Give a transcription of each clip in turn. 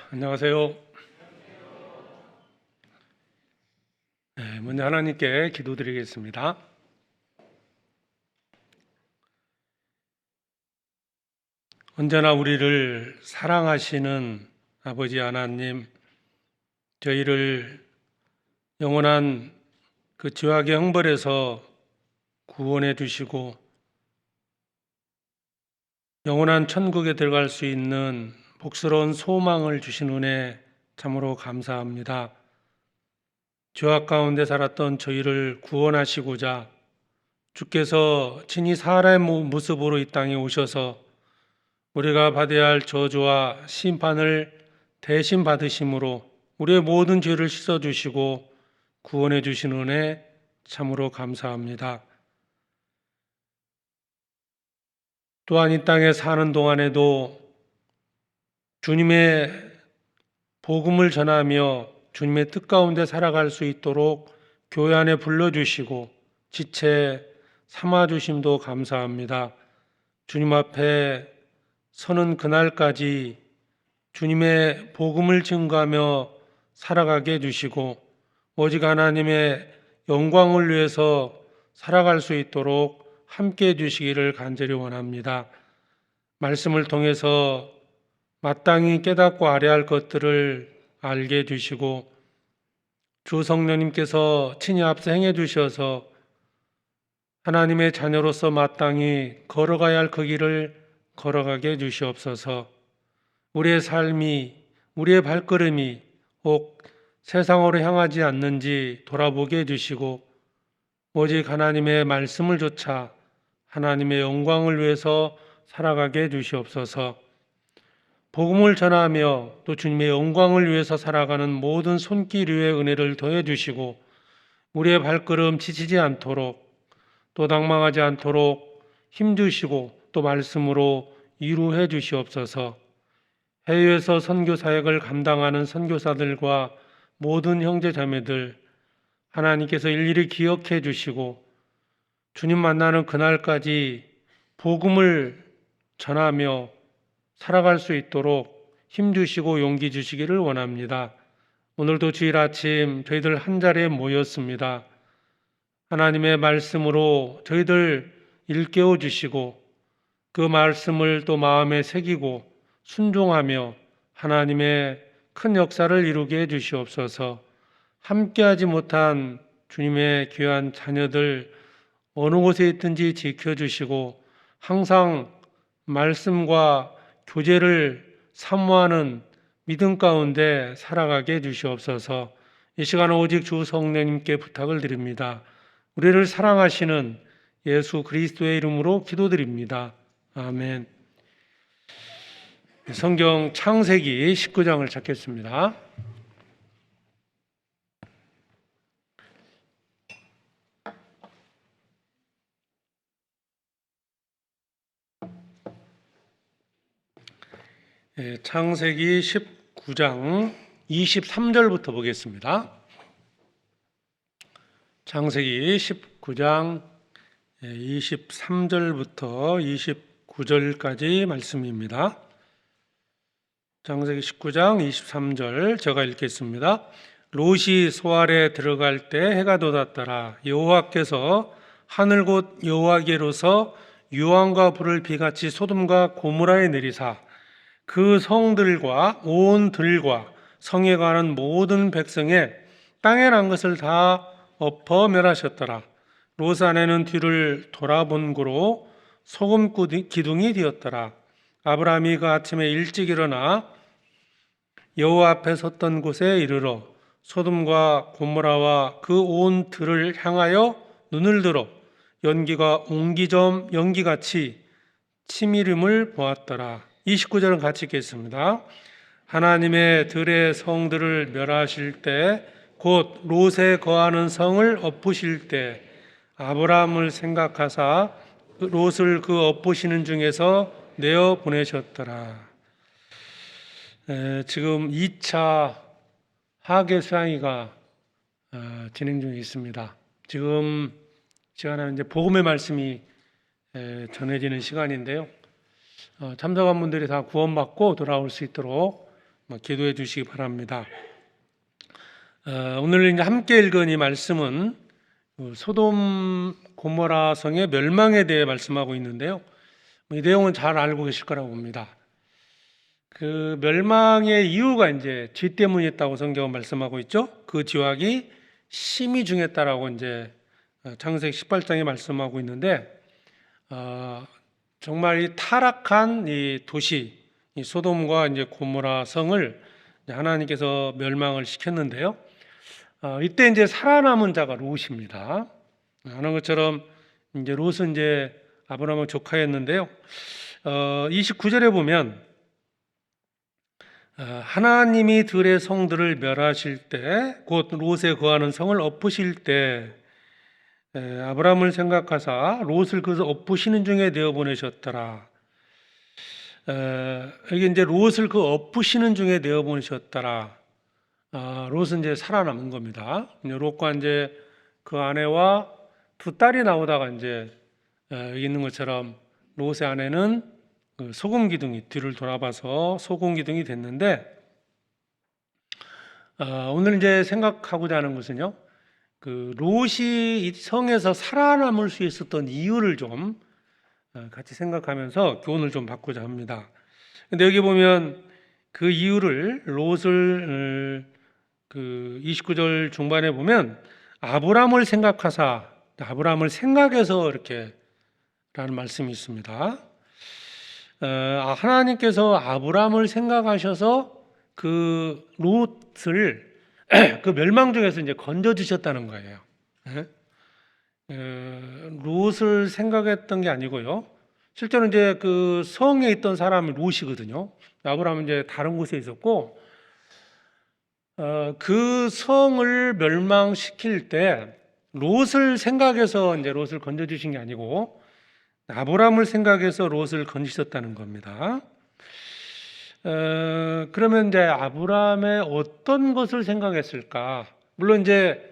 안녕하세요. 먼저 하나님께 기도드리겠습니다. 언제나 우리를 사랑하시는 아버지 하나님, 저희를 영원한 그 죄악의 형벌에서 구원해 주시고 영원한 천국에 들어갈 수 있는 복스러운 소망을 주신 은혜 참으로 감사합니다. 죄악 가운데 살았던 저희를 구원하시고자 주께서 친히 사람의 모습으로 이 땅에 오셔서 우리가 받아야 할 저주와 심판을 대신 받으심으로 우리의 모든 죄를 씻어주시고 구원해 주신 은혜 참으로 감사합니다. 또한 이 땅에 사는 동안에도 주님의 복음을 전하며 주님의 뜻 가운데 살아갈 수 있도록 교회 안에 불러주시고 지체 삼아주심도 감사합니다. 주님 앞에 서는 그날까지 주님의 복음을 증거하며 살아가게 해주시고 오직 하나님의 영광을 위해서 살아갈 수 있도록 함께 해주시기를 간절히 원합니다. 말씀을 통해서 마땅히 깨닫고 알아야 할 것들을 알게 해주시고 주 성령님께서 친히 앞서 행해 주셔서 하나님의 자녀로서 마땅히 걸어가야 할 그 길을 걸어가게 해주시옵소서. 우리의 삶이, 우리의 발걸음이 혹 세상으로 향하지 않는지 돌아보게 해주시고 오직 하나님의 말씀을 좇아 하나님의 영광을 위해서 살아가게 해주시옵소서. 복음을 전하며 또 주님의 영광을 위해서 살아가는 모든 손길 위에 은혜를 더해 주시고 우리의 발걸음 지치지 않도록 또 낭망하지 않도록 힘주시고 또 말씀으로 이루해 주시옵소서. 해외에서 선교 사역을 감당하는 선교사들과 모든 형제 자매들 하나님께서 일일이 기억해 주시고 주님 만나는 그날까지 복음을 전하며 살아갈 수 있도록 힘주시고 용기 주시기를 원합니다. 오늘도 주일 아침 저희들 한 자리에 모였습니다. 하나님의 말씀으로 저희들 일깨워 주시고 그 말씀을 또 마음에 새기고 순종하며 하나님의 큰 역사를 이루게 해주시옵소서. 함께하지 못한 주님의 귀한 자녀들 어느 곳에 있든지 지켜주시고 항상 말씀과 교제를 사모하는 믿음 가운데 살아가게 해주시옵소서. 이 시간은 오직 주 성령님께 부탁을 드립니다. 우리를 사랑하시는 예수 그리스도의 이름으로 기도드립니다. 아멘. 성경 창세기 19장을 찾겠습니다. 창세기 19장 23절부터 보겠습니다. 창세기 19장 23절부터 29절까지 말씀입니다. 창세기 19장 23절 제가 읽겠습니다. 롯이 소알에 들어갈 때 해가 돋았더라. 여호와께서 하늘 곧 여호와께로서 유황과 불을 비같이 소돔과 고모라에 내리사 그 성들과 온 들과 성에 관한 모든 백성에 땅에 난 것을 다 엎어 멸하셨더라. 롯 아내는 뒤를 돌아본 고로 소금 기둥이 되었더라. 아브라함이 그 아침에 일찍 일어나 여호와 앞에 섰던 곳에 이르러 소돔과 고모라와 그 온 들을 향하여 눈을 들어 연기가 옹기점 연기같이 치미름을 보았더라. 29절은 같이 읽겠습니다. 하나님의 들의 성들을 멸하실 때 곧 롯에 거하는 성을 엎으실 때 아브라함을 생각하사 롯을 그 엎으시는 중에서 내어 보내셨더라. 지금 2차 하계 수양회가 진행 중에 있습니다. 지금 시간은 이제 복음의 말씀이 전해지는 시간인데요. 참석한 분들이 다 구원받고 돌아올 수 있도록 기도해 주시기 바랍니다. 오늘 이제 함께 읽은 이 말씀은 소돔 고모라 성의 멸망에 대해 말씀하고 있는데요. 이 내용은 잘 알고 계실 거라고 봅니다. 그 멸망의 이유가 이제 죄 때문이었다고 성경은 말씀하고 있죠. 그 지각이 심히 중했다라고 이제 창세기 18장에 말씀하고 있는데, 정말 이 타락한 이 도시, 이 소돔과 이제 고모라 성을 하나님께서 멸망을 시켰는데요. 이때 이제 살아남은 자가 롯입니다. 아는 것처럼 이제 롯은 이제 아브라함의 조카였는데요. 29절에 보면 하나님이 들의 성들을 멸하실 때, 곧 롯에 거하는 성을 엎으실 때 아브라함을 생각하사 롯을 그래서 엎으시는 중에 내어 보내셨더라. 여기 이제 롯을 그 엎으시는 중에 내어 보내셨더라. 롯은 이제 살아남은 겁니다. 롯과 이제 그 아내와 두 딸이 나오다가 이제 여기 있는 것처럼 롯의 아내는 그 소금 기둥이 뒤를 돌아봐서 소금 기둥이 됐는데, 오늘 이제 생각하고자 하는 것은요, 그 롯이 이 성에서 살아남을 수 있었던 이유를 좀 같이 생각하면서 교훈을 좀 받고자 합니다. 근데 여기 보면 그 이유를 롯을 그 29절 중반에 보면 아브라함을 생각하사, 아브라함을 생각해서 이렇게 라는 말씀이 있습니다. 하나님께서 아브라함을 생각하셔서 그 롯을 그 멸망 중에서 이제 건져 주셨다는 거예요. 롯을 생각했던 게 아니고요. 실제로 이제 그 성에 있던 사람이 롯이거든요. 아브라함은 이제 다른 곳에 있었고, 그 성을 멸망시킬 때 롯을 생각해서 이제 롯을 건져 주신 게 아니고 아브라함을 생각해서 롯을 건지셨다는 겁니다. 그러면 이제 아브라함의 어떤 것을 생각했을까? 물론 이제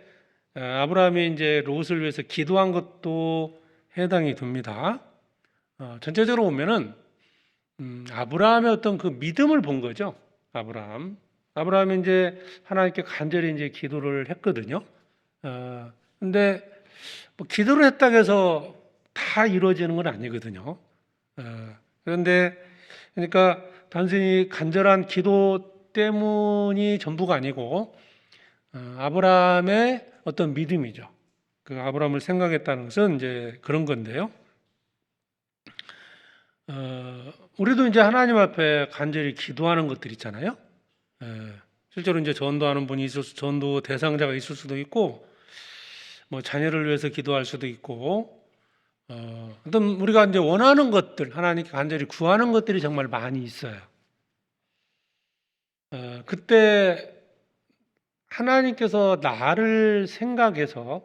아브라함이 이제 롯을 위해서 기도한 것도 해당이 됩니다. 전체적으로 보면은 아브라함의 어떤 그 믿음을 본 거죠. 아브라함이 이제 하나님께 간절히 이제 기도를 했거든요. 근데 뭐 기도를 했다고 해서 다 이루어지는 건 아니거든요. 그런데 그러니까 단순히 간절한 기도 때문이 전부가 아니고 아브라함의 어떤 믿음이죠. 그 아브라함을 생각했다는 것은 이제 그런 건데요. 우리도 이제 하나님 앞에 간절히 기도하는 것들 있잖아요. 실제로 이제 전도하는 분이 있을 수, 전도 대상자가 있을 수도 있고, 뭐 자녀를 위해서 기도할 수도 있고, 어떤 우리가 이제 원하는 것들, 하나님께 간절히 구하는 것들이 정말 많이 있어요. 그때 하나님께서 나를 생각해서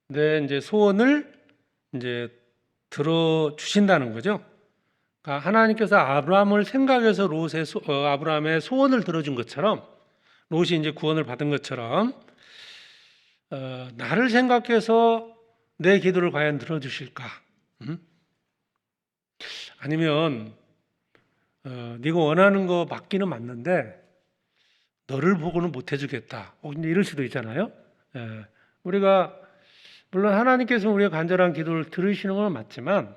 내 이제 소원을 이제 들어 주신다는 거죠. 그러니까 하나님께서 아브라함을 생각해서 아브라함의 소원을 들어준 것처럼, 롯이 이제 구원을 받은 것처럼 나를 생각해서 내 기도를 과연 들어주실까? 아니면 네가 원하는 거 맞기는 맞는데 너를 보고는 못 해주겠다. 이제 이럴 수도 있잖아요. 우리가 물론 하나님께서 우리의 간절한 기도를 들으시는 건 맞지만,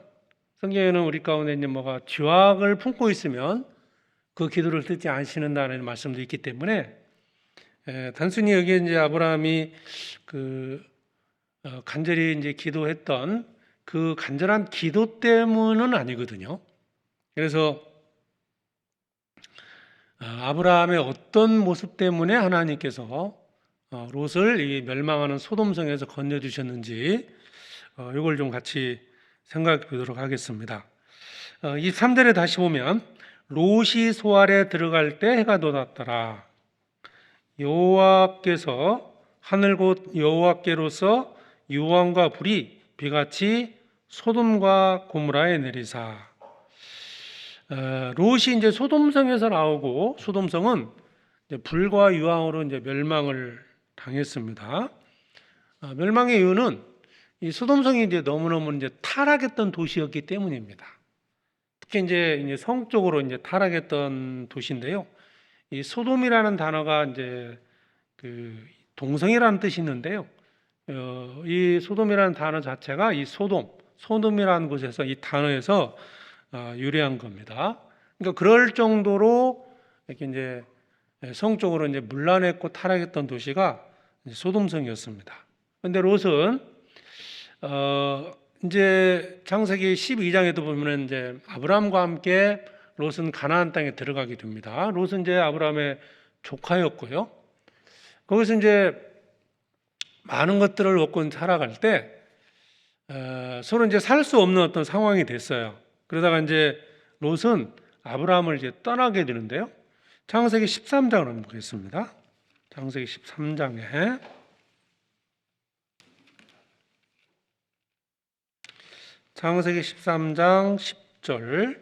성경에는 우리 가운데 이제 뭐가 죄악을 품고 있으면 그 기도를 듣지 않으시는다는 말씀도 있기 때문에, 단순히 여기 이제 아브라함이 그 간절히 이제 기도했던 그 간절한 기도 때문은 아니거든요. 그래서 아브라함의 어떤 모습 때문에 하나님께서 롯을 이 멸망하는 소돔성에서 건져주셨는지 이걸 좀 같이 생각해 보도록 하겠습니다. 23절에 다시 보면 롯이 소알에 들어갈 때 해가 돋았더라. 여호와께서 하늘 곧 여호와께로서 유황과 불이 비같이 소돔과 고모라에 내리사. 롯이 이제 소돔성에서 나오고, 소돔성은 이제 불과 유황으로 이제 멸망을 당했습니다. 멸망의 이유는 이 소돔성이 이제 너무너무 이제 타락했던 도시였기 때문입니다. 특히 이제 성적으로 이제 타락했던 도시인데요. 이 소돔이라는 단어가 이제 그 동성이라는 뜻이 있는데요. 이 소돔이라는 단어 자체가 이 소돔이라는 곳에서 이 단어에서 유래한 겁니다. 그러니까 그럴 정도로 이렇게 이제 성적으로 이제 문란했고 타락했던 도시가 소돔성이었습니다. 그런데 롯은 이제 창세기 12장에도 보면은 이제 아브라함과 함께 롯은 가나안 땅에 들어가게 됩니다. 롯은 이제 아브라함의 조카였고요. 거기서 이제 많은 것들을 얻고 살아갈 때 서로 이제 살 수 없는 어떤 상황이 됐어요. 그러다가 이제 롯은 아브라함을 이제 떠나게 되는데요. 창세기 13장을 한번 보겠습니다. 창세기 13장에 창세기 13장 10절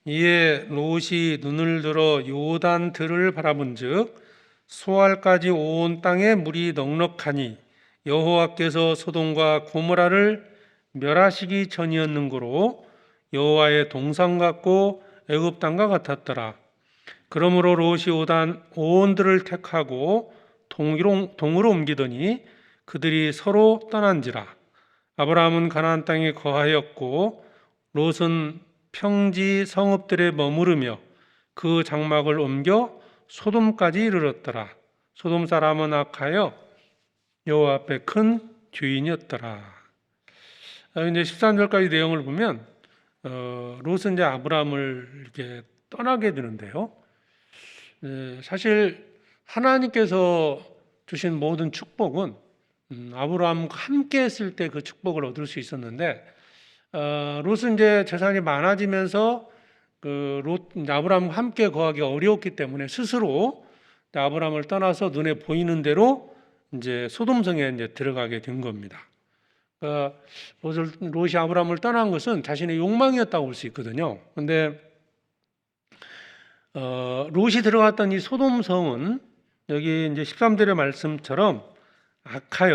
이에 롯이 눈을 들어 요단 들을 바라본즉 소알까지 온 땅에 물이 넉넉하니 여호와께서 소돔과 고모라를 멸하시기 전이었는고로 여호와의 동상 같고 애굽 땅과 같았더라. 그러므로 롯이 온 들을 택하고 동으로 옮기더니 그들이 서로 떠난지라. 아브라함은 가나안 땅에 거하였고 롯은 평지 성읍들에 머무르며 그 장막을 옮겨 소돔까지 이르렀더라. 소돔 사람은 악하여 여호와 앞에 큰 죄인이었더라. 이제 13절까지 내용을 보면 롯은 이제 아브라함을 이렇게 떠나게 되는데요. 사실 하나님께서 주신 모든 축복은 아브라함과 함께 했을 때 그 축복을 얻을 수 있었는데 롯은 이제 재산이 많아지면서 아브라함과 함께 거하기 어려웠기 때문에 스스로 아브라함을 떠나서 눈에 보이는 대로 이제 소돔성에 이제 들어가게 된 겁니다. 롯이 아브라함을 떠난 것은 자신의 욕망이었다고 볼 수 있거든요. 그런데 롯이 들어갔던 이 소돔성은 여기 이제 13절의 말씀처럼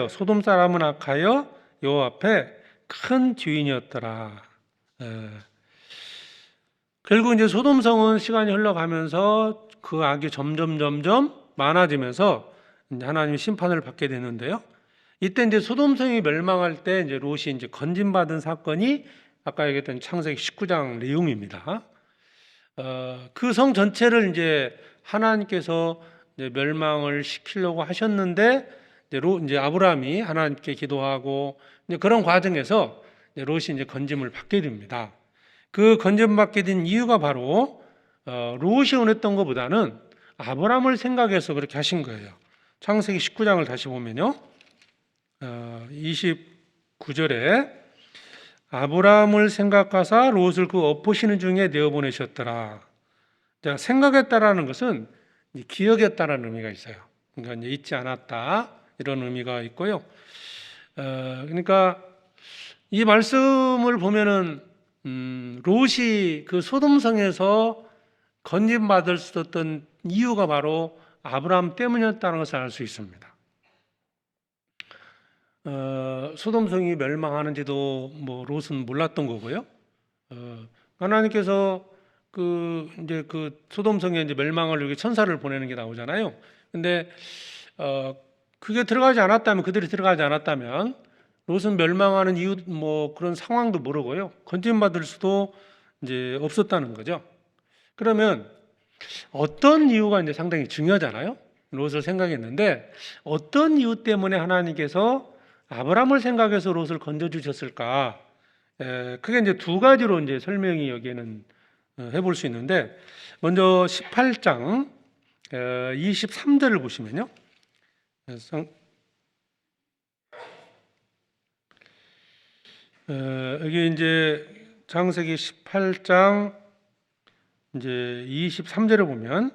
소돔 사람은 악하여 여호와 앞에 큰 죄인이었더라. 결국 이제 소돔성은 시간이 흘러가면서 그 악이 점점 많아지면서 이제 하나님 심판을 받게 되는데요. 이때 이제 소돔성이 멸망할 때 이제 롯이 이제 건진받은 사건이 아까 얘기했던 창세기 19장 내용입니다. 그 성 전체를 이제 하나님께서 이제 멸망을 시키려고 하셨는데 이제 아브라함이 하나님께 기도하고 이제 그런 과정에서 이제 롯이 이제 건짐을 받게 됩니다. 그 건짐받게 된 이유가 바로 롯이 원했던 것보다는 아브라함을 생각해서 그렇게 하신 거예요. 창세기 19장을 다시 보면요. 29절에 아브라함을 생각하사 롯을 그 엎으시는 중에 내어보내셨더라. 자, 생각했다라는 것은 기억했다라는 의미가 있어요. 그러니까 이제 잊지 않았다 이런 의미가 있고요. 그러니까 이 말씀을 보면은 롯이 그 소돔성에서 건진받을 수 있었던 이유가 바로 아브라함 때문이었다는 것을 알 수 있습니다. 소돔성이 멸망하는지도 뭐 롯은 몰랐던 거고요. 하나님께서 이제 그 소돔성에 이제 멸망을 위해 천사를 보내는 게 나오잖아요. 근데 그게 그들이 들어가지 않았다면 롯은 멸망하는 이유 뭐 그런 상황도 모르고요. 건진받을 수도 이제 없었다는 거죠. 그러면 어떤 이유가 이제 상당히 중요하잖아요. 롯을 생각했는데 어떤 이유 때문에 하나님께서 아브라함을 생각해서 롯을 건져 주셨을까? 그게 이제 두 가지로 이제 설명이 여기에는 해볼 수 있는데 먼저 18장 23절을 보시면요. 여기 이제 창세기 18장 이제 23절을 보면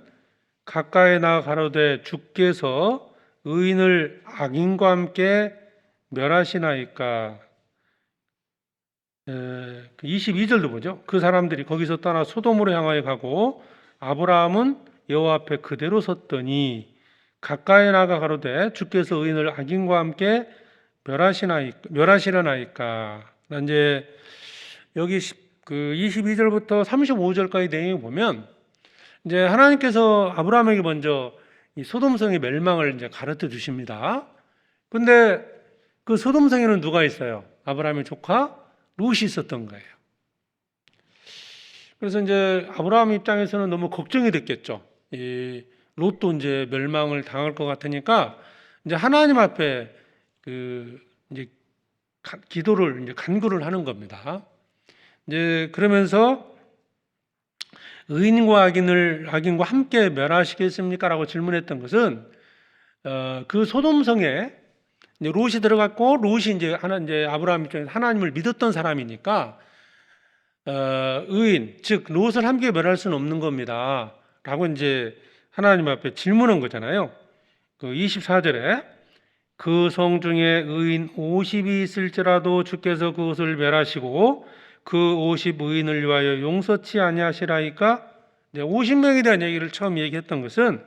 가까이 나아 가로되 주께서 의인을 악인과 함께 멸하시나이까. 22절도 보죠. 그 사람들이 거기서 떠나 소돔으로 향하여 가고 아브라함은 여호와 앞에 그대로 섰더니 가까이 나가 가로되 주께서 의인을 악인과 함께 멸하시려나이까. 이제 여기 그 22절부터 35절까지 내용을 보면 이제 하나님께서 아브라함에게 먼저 이 소돔성의 멸망을 이제 가르쳐 주십니다. 근데 그 소돔성에는 누가 있어요? 아브라함의 조카 롯이 있었던 거예요. 그래서 이제 아브라함 입장에서는 너무 걱정이 됐겠죠. 이 롯도 이제 멸망을 당할 것 같으니까 이제 하나님 앞에 그 이제 기도를 이제 간구를 하는 겁니다. 이제 그러면서 의인과 악인과 함께 멸하시겠습니까라고 질문했던 것은 그 소돔성에 이제 롯이 들어갔고 롯이 이제 아브라함 입장에서 하나님을 믿었던 사람이니까 의인 즉 롯을 함께 멸할 수는 없는 겁니다라고 이제 하나님 앞에 질문한 거잖아요. 그 24절에 그 성 중에 의인 50이 있을지라도 주께서 그것을 멸하시고 그 50 의인을 위하여 용서치 아니하시라니까. 50명에 대한 얘기를 처음 얘기했던 것은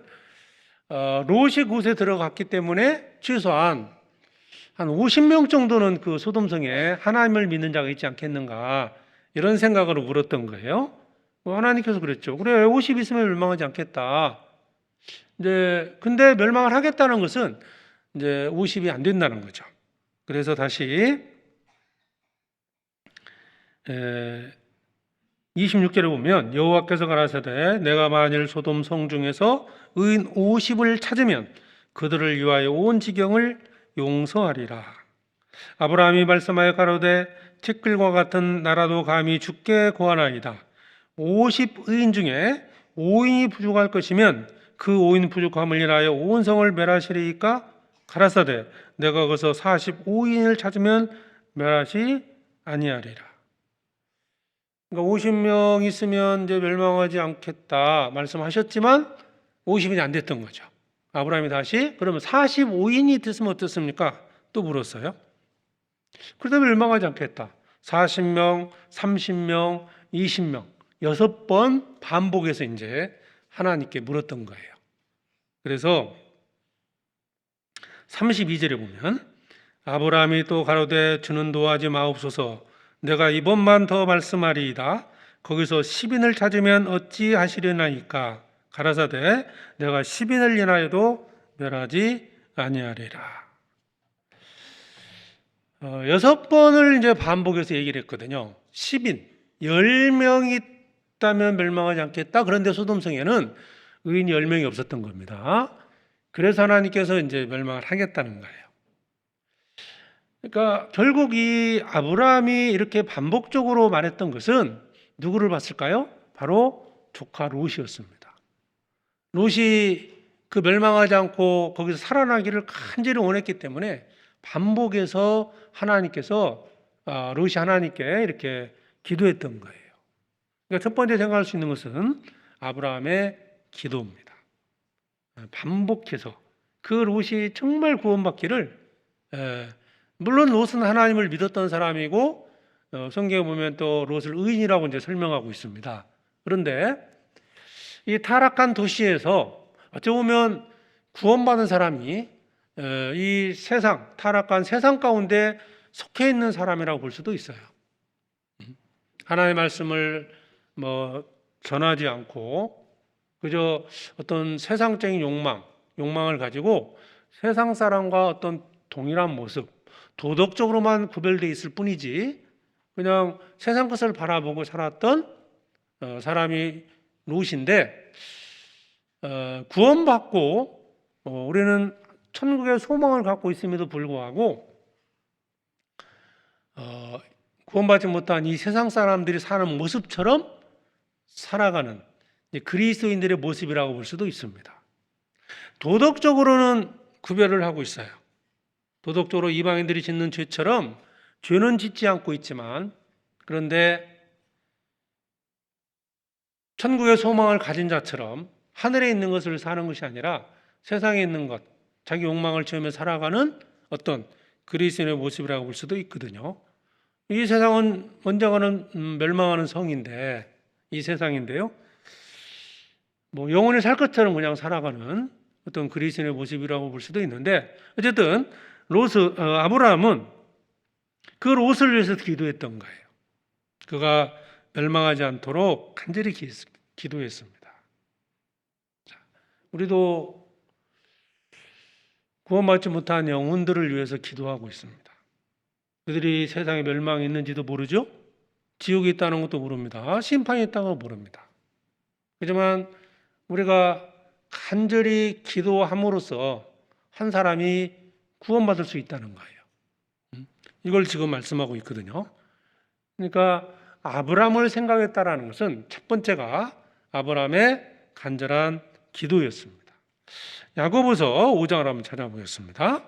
롯이 그곳에 들어갔기 때문에 최소한 한 50명 정도는 그 소돔성에 하나님을 믿는 자가 있지 않겠는가 이런 생각으로 물었던 거예요. 하나님께서 그랬죠. 그래 50 있으면 멸망하지 않겠다. 이제 근데 멸망을 하겠다는 것은 이제 50이 안 된다는 거죠. 그래서 다시 26절에 보면 여호와께서 가라사대 내가 만일 소돔 성 중에서 의인 50을 찾으면 그들을 위하여 온 지경을 용서하리라. 아브라함이 말씀하여 가로되 티끌과 같은 나라도 감히 주께 구하나이다. 50 의인 중에 5인이 부족할 것이면 그 5인 부족함을 인하여 온 성을 멸하시리이까. 가라사대 내가 거기서 45인을 찾으면 멸하시 아니하리라. 그러니까 50명 있으면 이제 멸망하지 않겠다 말씀하셨지만 50인이 안 됐던 거죠. 아브라함이 다시 그러면 45인이 됐으면 어떻습니까? 또 물었어요. 그래도 멸망하지 않겠다. 40명, 30명, 20명 6번 반복해서 이제 하나님께 물었던 거예요. 그래서 32절에 보면 아브라함이 또 가로되 주는 도하지 마옵소서 내가 이번만 더 말씀하리이다. 거기서 10인을 찾으면 어찌 하시려나이까. 가라사대 내가 10인을 인하여도 멸하지 아니하리라. 6번을 이제 반복해서 얘기를 했거든요. 10인 10명이 있다면 멸망하지 않겠다. 그런데 소돔성에는 의인이 10명이 없었던 겁니다. 그래서 하나님께서 이제 멸망을 하겠다는 거예요. 그러니까 결국 이 아브라함이 이렇게 반복적으로 말했던 것은 누구를 봤을까요? 바로 조카 롯이었습니다. 롯이 그 멸망하지 않고 거기서 살아나기를 간절히 원했기 때문에 반복해서 하나님께서 롯이 하나님께 이렇게 기도했던 거예요. 그러니까 첫 번째 생각할 수 있는 것은 아브라함의 기도입니다. 반복해서 그 롯이 정말 구원받기를 물론 롯은 하나님을 믿었던 사람이고 성경에 보면 또 롯을 의인이라고 이제 설명하고 있습니다. 그런데 이 타락한 도시에서 어찌 보면 구원받은 사람이 이 세상 타락한 세상 가운데 속해 있는 사람이라고 볼 수도 있어요. 하나님의 말씀을 전하지 않고 그저 어떤 세상적인 욕망을 가지고 세상 사람과 어떤 동일한 모습, 도덕적으로만 구별되어 있을 뿐이지 그냥 세상 것을 바라보고 살았던 사람이 롯인데 구원받고 우리는 천국의 소망을 갖고 있음에도 불구하고 구원받지 못한 이 세상 사람들이 사는 모습처럼 살아가는 그리스도인들의 모습이라고 볼 수도 있습니다. 도덕적으로는 구별을 하고 있어요. 도덕적으로 이방인들이 짓는 죄처럼 죄는 짓지 않고 있지만 그런데 천국의 소망을 가진 자처럼 하늘에 있는 것을 사는 것이 아니라 세상에 있는 것, 자기 욕망을 채우며 살아가는 어떤 그리스도인의 모습이라고 볼 수도 있거든요. 이 세상은 언젠가는 멸망하는 성인데 이 세상인데요. 영원히 살 것처럼 그냥 살아가는 어떤 그리스도인의 모습이라고 볼 수도 있는데 어쨌든 아브라함은 그 롯을 위해서 기도했던 거예요. 그가 멸망하지 않도록 간절히 기도했습니다. 우리도 구원받지 못한 영혼들을 위해서 기도하고 있습니다. 그들이 세상에 멸망이 있는지도 모르죠. 지옥이 있다는 것도 모릅니다. 심판이 있다는 것도 모릅니다. 하지만 우리가 간절히 기도함으로써 한 사람이 구원받을 수 있다는 거예요. 이걸 지금 말씀하고 있거든요. 그러니까 아브라함을 생각했다라는 것은 첫 번째가 아브라함의 간절한 기도였습니다. 야고보서 5장을 한번 찾아보겠습니다.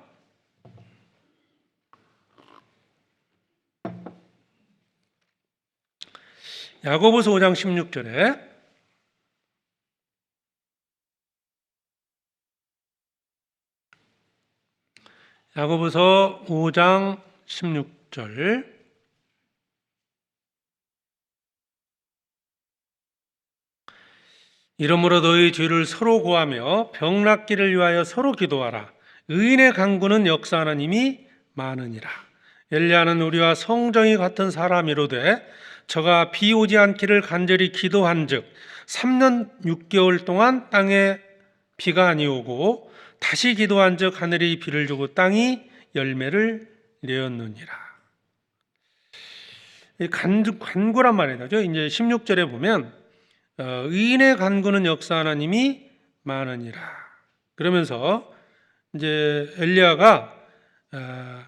야고보서 5장 16절에 야고보서 5장 16절 이러므로 너희 죄를 서로 고하며 병 낫기를 위하여 서로 기도하라. 의인의 간구는 역사하는 힘이 많으니라. 엘리야는 우리와 성정이 같은 사람이로되 저가 비 오지 않기를 간절히 기도한즉 3년 6개월 동안 땅에 비가 아니오고 다시 기도한즉 하늘이 비를 주고 땅이 열매를 내었느니라. 간구란 말이죠. 이제 16절에 보면 의인의 간구는 역사하는 힘이 많으니라. 그러면서 이제 엘리야가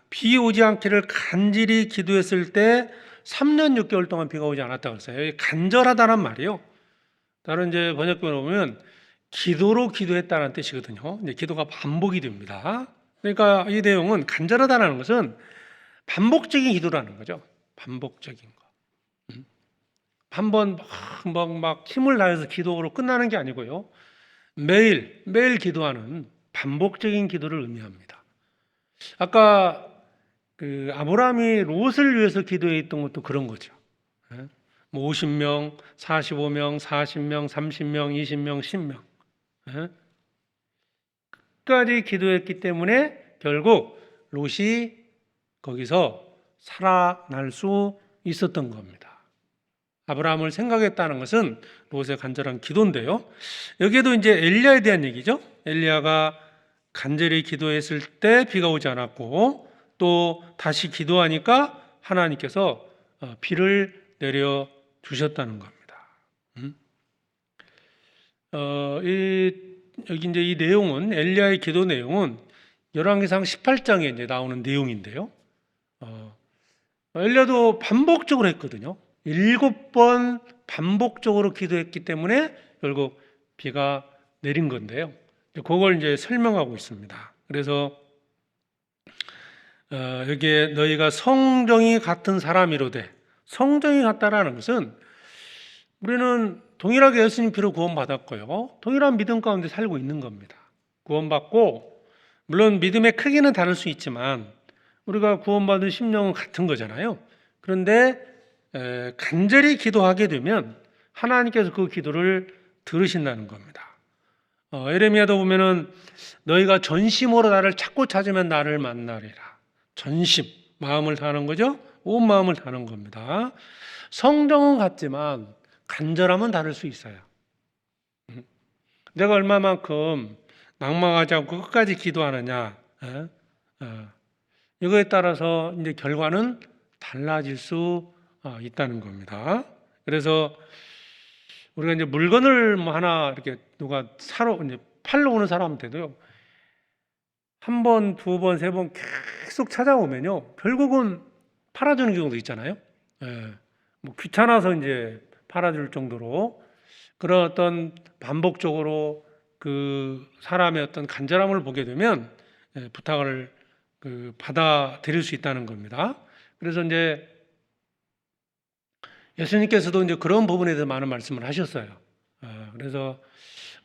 비 오지 않기를 간절히 기도했을 때 3년 6개월 동안 비가 오지 않았다고 했어요. 간절하다는 말이요. 다른 이제 번역본을 보면 기도로 기도했다는 뜻이거든요. 이제 기도가 반복이 됩니다. 그러니까 이 내용은 간절하다는 것은 반복적인 기도라는 거죠. 반복적인 거. 한 번 막 힘을 다해서 기도로 끝나는 게 아니고요. 매일 기도하는 반복적인 기도를 의미합니다. 아까 그 아브라함이 롯을 위해서 기도했던 것도 그런 거죠. 뭐 50명, 45명, 40명, 30명, 20명, 10명. 끝까지 기도했기 때문에 결국 롯이 거기서 살아날 수 있었던 겁니다. 아브라함을 생각했다는 것은 롯의 간절한 기도인데요. 여기에도 이제 엘리야에 대한 얘기죠. 엘리야가 간절히 기도했을 때 비가 오지 않았고 또 다시 기도하니까 하나님께서 비를 내려 주셨다는 겁니다. 여기 이제 이 내용은 엘리야의 기도 내용은 열왕기상 18장에 이제 나오는 내용인데요. 엘리야도 반복적으로 했거든요. 7번 반복적으로 기도했기 때문에 결국 비가 내린 건데요. 그걸 이제 설명하고 있습니다. 그래서 여기에 너희가 성정이 같은 사람이로되, 성정이 같다라는 것은 우리는 동일하게 예수님 피로 구원받았고요. 동일한 믿음 가운데 살고 있는 겁니다. 구원받고 물론 믿음의 크기는 다를 수 있지만 우리가 구원받은 심령은 같은 거잖아요. 그런데 간절히 기도하게 되면 하나님께서 그 기도를 들으신다는 겁니다. 에레미야도 보면은 너희가 전심으로 나를 찾고 찾으면 나를 만나리라. 전심, 마음을 다하는 거죠. 온 마음을 다하는 겁니다. 성정은 같지만 간절함은 다를 수 있어요. 내가 얼마만큼 낭망하지 않고 끝까지 기도하느냐, 이거에 따라서 이제 결과는 달라질 수 있다는 겁니다. 그래서 우리가 이제 물건을 뭐 하나 이렇게 누가 이제 팔러 오는 사람한테도요, 한 번, 두 번, 세 번 계속 찾아오면요, 결국은 팔아주는 경우도 있잖아요. 뭐 귀찮아서 이제 팔아줄 정도로 그런 어떤 반복적으로 그 사람의 어떤 간절함을 보게 되면 부탁을 받아들일 수 있다는 겁니다. 그래서 이제 예수님께서도 이제 그런 부분에 대해서 많은 말씀을 하셨어요. 그래서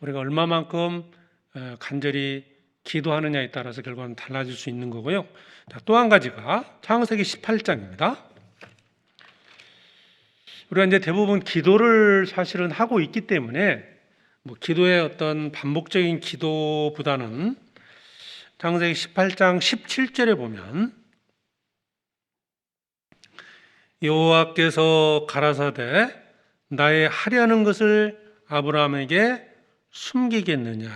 우리가 얼마만큼 간절히 기도하느냐에 따라서 결과는 달라질 수 있는 거고요. 또 한 가지가 창세기 18장입니다. 우리가 이제 대부분 기도를 사실은 하고 있기 때문에 뭐 기도의 어떤 반복적인 기도보다는 창세기 18장 17절에 보면 여호와께서 가라사대 나의 하려는 것을 아브라함에게 숨기겠느냐.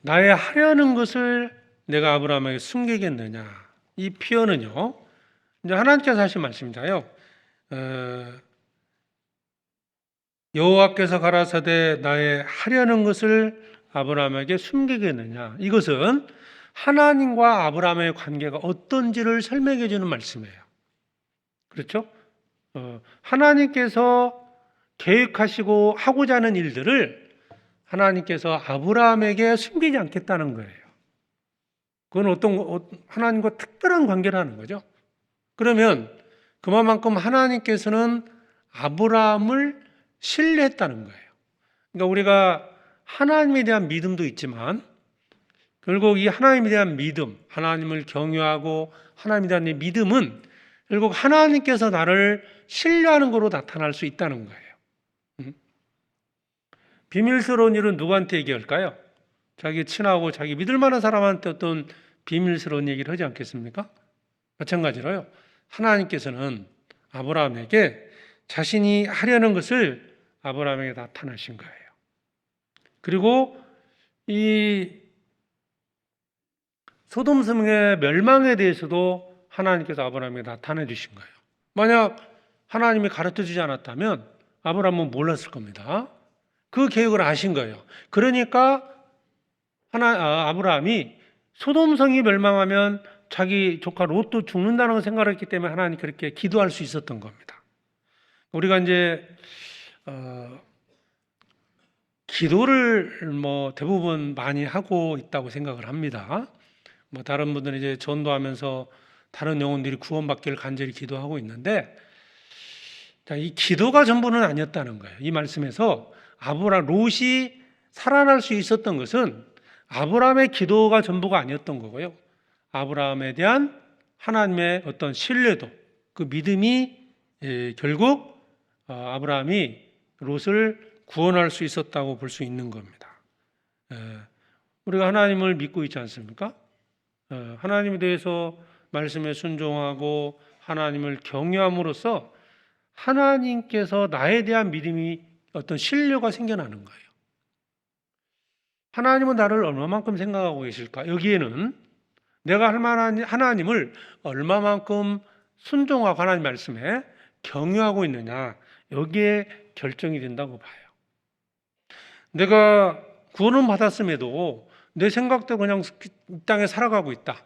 나의 하려는 것을 내가 아브라함에게 숨기겠느냐. 이 표현은요, 이제 하나님께서 하신 말씀인데요. 여호와께서 가라사대 나의 하려는 것을 아브라함에게 숨기겠느냐. 이것은 하나님과 아브라함의 관계가 어떤지를 설명해 주는 말씀이에요. 그렇죠? 하나님께서 계획하시고 하고자 하는 일들을 하나님께서 아브라함에게 숨기지 않겠다는 거예요. 그건 하나님과 특별한 관계라는 거죠. 그러면 그만큼 하나님께서는 아브라함을 신뢰했다는 거예요. 그러니까 우리가 하나님에 대한 믿음도 있지만 결국 이 하나님에 대한 믿음, 하나님을 경외하고 하나님에 대한 이 믿음은 결국 하나님께서 나를 신뢰하는 거로 나타날 수 있다는 거예요. 비밀스러운 일은 누구한테 얘기할까요? 자기 친하고 자기 믿을 만한 사람한테 어떤 비밀스러운 얘기를 하지 않겠습니까? 마찬가지로요. 하나님께서는 아브라함에게 자신이 하려는 것을 아브라함에게 나타나신 거예요. 그리고 이 소돔 성의 멸망에 대해서도 하나님께서 아브라함에게 나타내 주신 거예요. 만약 하나님이 가르쳐 주지 않았다면 아브라함은 몰랐을 겁니다. 그 계획을 아신 거예요. 그러니까 아브라함이 소돔 성이 멸망하면 자기 조카 롯도 죽는다는 걸 생각했기 때문에 하나님 그렇게 기도할 수 있었던 겁니다. 우리가 이제 기도를 대부분 많이 하고 있다고 생각을 합니다. 다른 분들은 이제 전도하면서 다른 영혼들이 구원받기를 간절히 기도하고 있는데, 이 기도가 전부는 아니었다는 거예요. 이 말씀에서 롯이 살아날 수 있었던 것은 아브라함의 기도가 전부가 아니었던 거고요. 아브라함에 대한 하나님의 어떤 신뢰도, 그 믿음이 결국 아브라함이 롯을 구원할 수 있었다고 볼 수 있는 겁니다. 우리가 하나님을 믿고 있지 않습니까? 하나님에 대해서 말씀에 순종하고 하나님을 경외함으로써 하나님께서 나에 대한 믿음이 어떤 신뢰가 생겨나는 거예요. 하나님은 나를 얼마만큼 생각하고 계실까? 여기에는 내가 할 만한 하나님을 얼마만큼 순종하고 하나님 말씀에 경외하고 있느냐, 여기에 결정이 된다고 봐요. 내가 구원은 받았음에도 내 생각대로 그냥 이 땅에 살아가고 있다.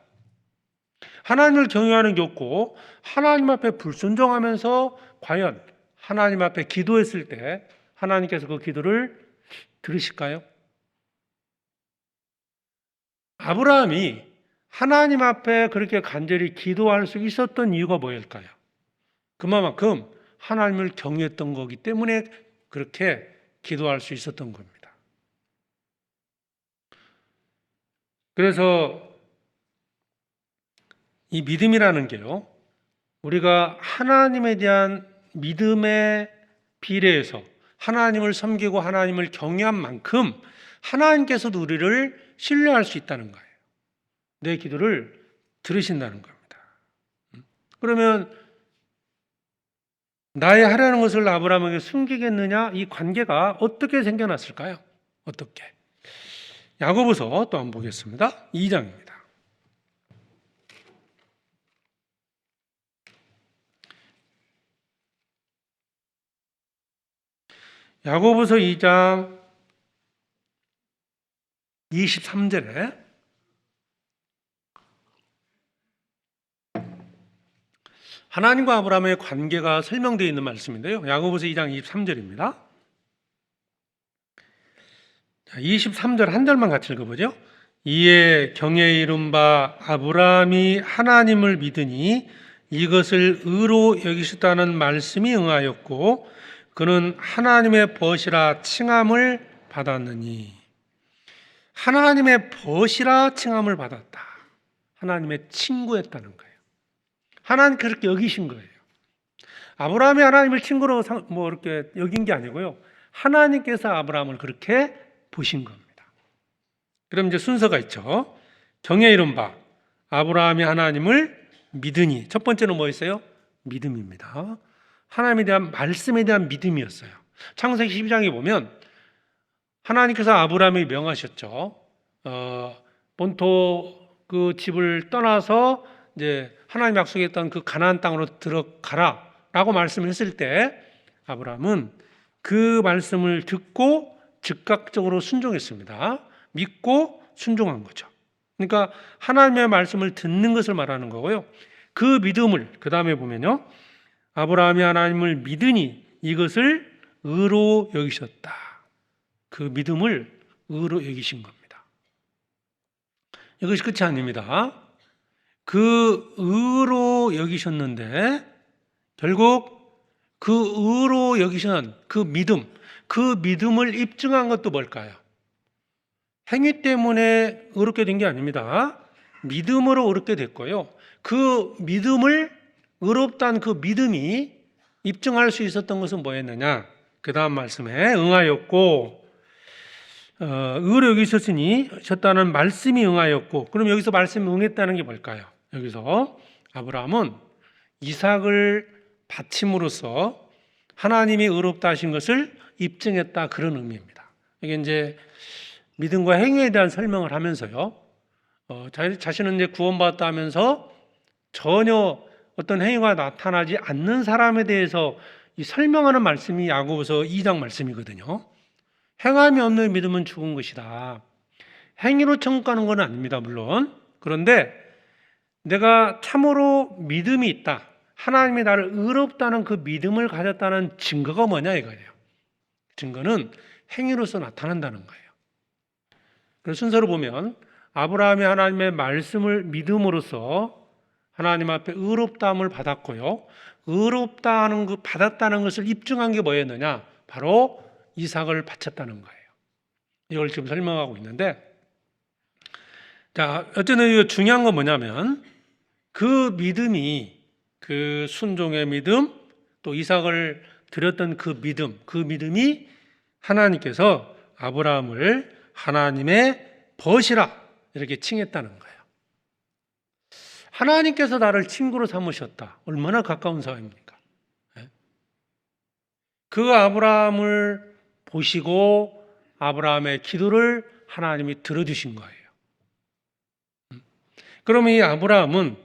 하나님을 경외하는 게 없고 하나님 앞에 불순종하면서 과연 하나님 앞에 기도했을 때 하나님께서 그 기도를 들으실까요? 아브라함이 하나님 앞에 그렇게 간절히 기도할 수 있었던 이유가 뭐일까요? 그만큼 하나님을 경외했던 거기 때문에 그렇게 기도할 수 있었던 겁니다. 그래서 이 믿음이라는 게요, 우리가 하나님에 대한 믿음에 비례해서 하나님을 섬기고 하나님을 경외한 만큼 하나님께서도 우리를 신뢰할 수 있다는 거예요. 내 기도를 들으신다는 겁니다. 그러면 나의 하려는 것을 아브라함에게 숨기겠느냐? 이 관계가 어떻게 생겨났을까요? 어떻게? 야고보서 또 한번 보겠습니다. 2장입니다. 야고보서 2장 23절에 하나님과 아브라함의 관계가 설명되어 있는 말씀인데요. 야고보서 2장 23절입니다. 23절 한 절만 같이 읽어보죠. 이에 경외에 이른 바 아브라함이 하나님을 믿으니 이것을 의로 여기셨다는 말씀이 응하였고 그는 하나님의 벗이라 칭함을 받았느니. 하나님의 벗이라 칭함을 받았다. 하나님의 친구였다는 거예요. 하나님 그렇게 여기신 거예요. 아브라함이 하나님을 친구로 이렇게 여긴 게 아니고요. 하나님께서 아브라함을 그렇게 보신 겁니다. 그럼 이제 순서가 있죠. 경외에 이른 바 아브라함이 하나님을 믿으니, 첫 번째는 뭐였어요? 믿음입니다. 하나님에 대한 말씀에 대한 믿음이었어요. 창세기 12장에 보면 하나님께서 아브라함에게 명하셨죠. 본토 그 집을 떠나서 이제 하나님 약속했던 그 가나안 땅으로 들어가라라고 말씀했을 때 아브라함은 그 말씀을 듣고 즉각적으로 순종했습니다. 믿고 순종한 거죠. 그러니까 하나님의 말씀을 듣는 것을 말하는 거고요. 그 믿음을 그 다음에 보면요, 아브라함이 하나님을 믿으니 이것을 의로 여기셨다. 그 믿음을 의로 여기신 겁니다. 이것이 끝이 아닙니다. 그 의로 여기셨는데 결국 그 의로 여기신 그 믿음을 입증한 것도 뭘까요? 행위 때문에 의롭게 된 게 아닙니다. 믿음으로 의롭게 됐고요. 그 믿음을 의롭다는 그 믿음이 입증할 수 있었던 것은 뭐였느냐? 그 다음 말씀에 응하였고 의로 여기셨으니 셨다는 말씀이 응하였고, 그럼 여기서 말씀이 응했다는 게 뭘까요? 여기서 아브라함은 이삭을 바침으로써 하나님이 의롭다 하신 것을 입증했다, 그런 의미입니다. 이게 이제 믿음과 행위에 대한 설명을 하면서요, 자신은 이제 구원받았다 하면서 전혀 어떤 행위가 나타나지 않는 사람에 대해서 이 설명하는 말씀이 야고보서 2장 말씀이거든요. 행함이 없는 믿음은 죽은 것이다. 행위로 천국 가는 건 아닙니다, 물론. 그런데 내가 참으로 믿음이 있다, 하나님이 나를 의롭다는 그 믿음을 가졌다는 증거가 뭐냐 이거예요. 증거는 행위로서 나타난다는 거예요. 그래서 순서로 보면 아브라함이 하나님의 말씀을 믿음으로써 하나님 앞에 의롭다함을 받았고요, 의롭다 하는 그 받았다는 것을 입증한 게 뭐였느냐? 바로 이삭을 바쳤다는 거예요. 이걸 지금 설명하고 있는데, 자, 어쨌든 중요한 건 뭐냐면 그 믿음이, 그 순종의 믿음, 또 이삭을 드렸던 그 믿음이 하나님께서 아브라함을 하나님의 벗이라 이렇게 칭했다는 거예요. 하나님께서 나를 친구로 삼으셨다. 얼마나 가까운 사이입니까? 그 아브라함을 보시고 아브라함의 기도를 하나님이 들어주신 거예요. 그러면 이 아브라함은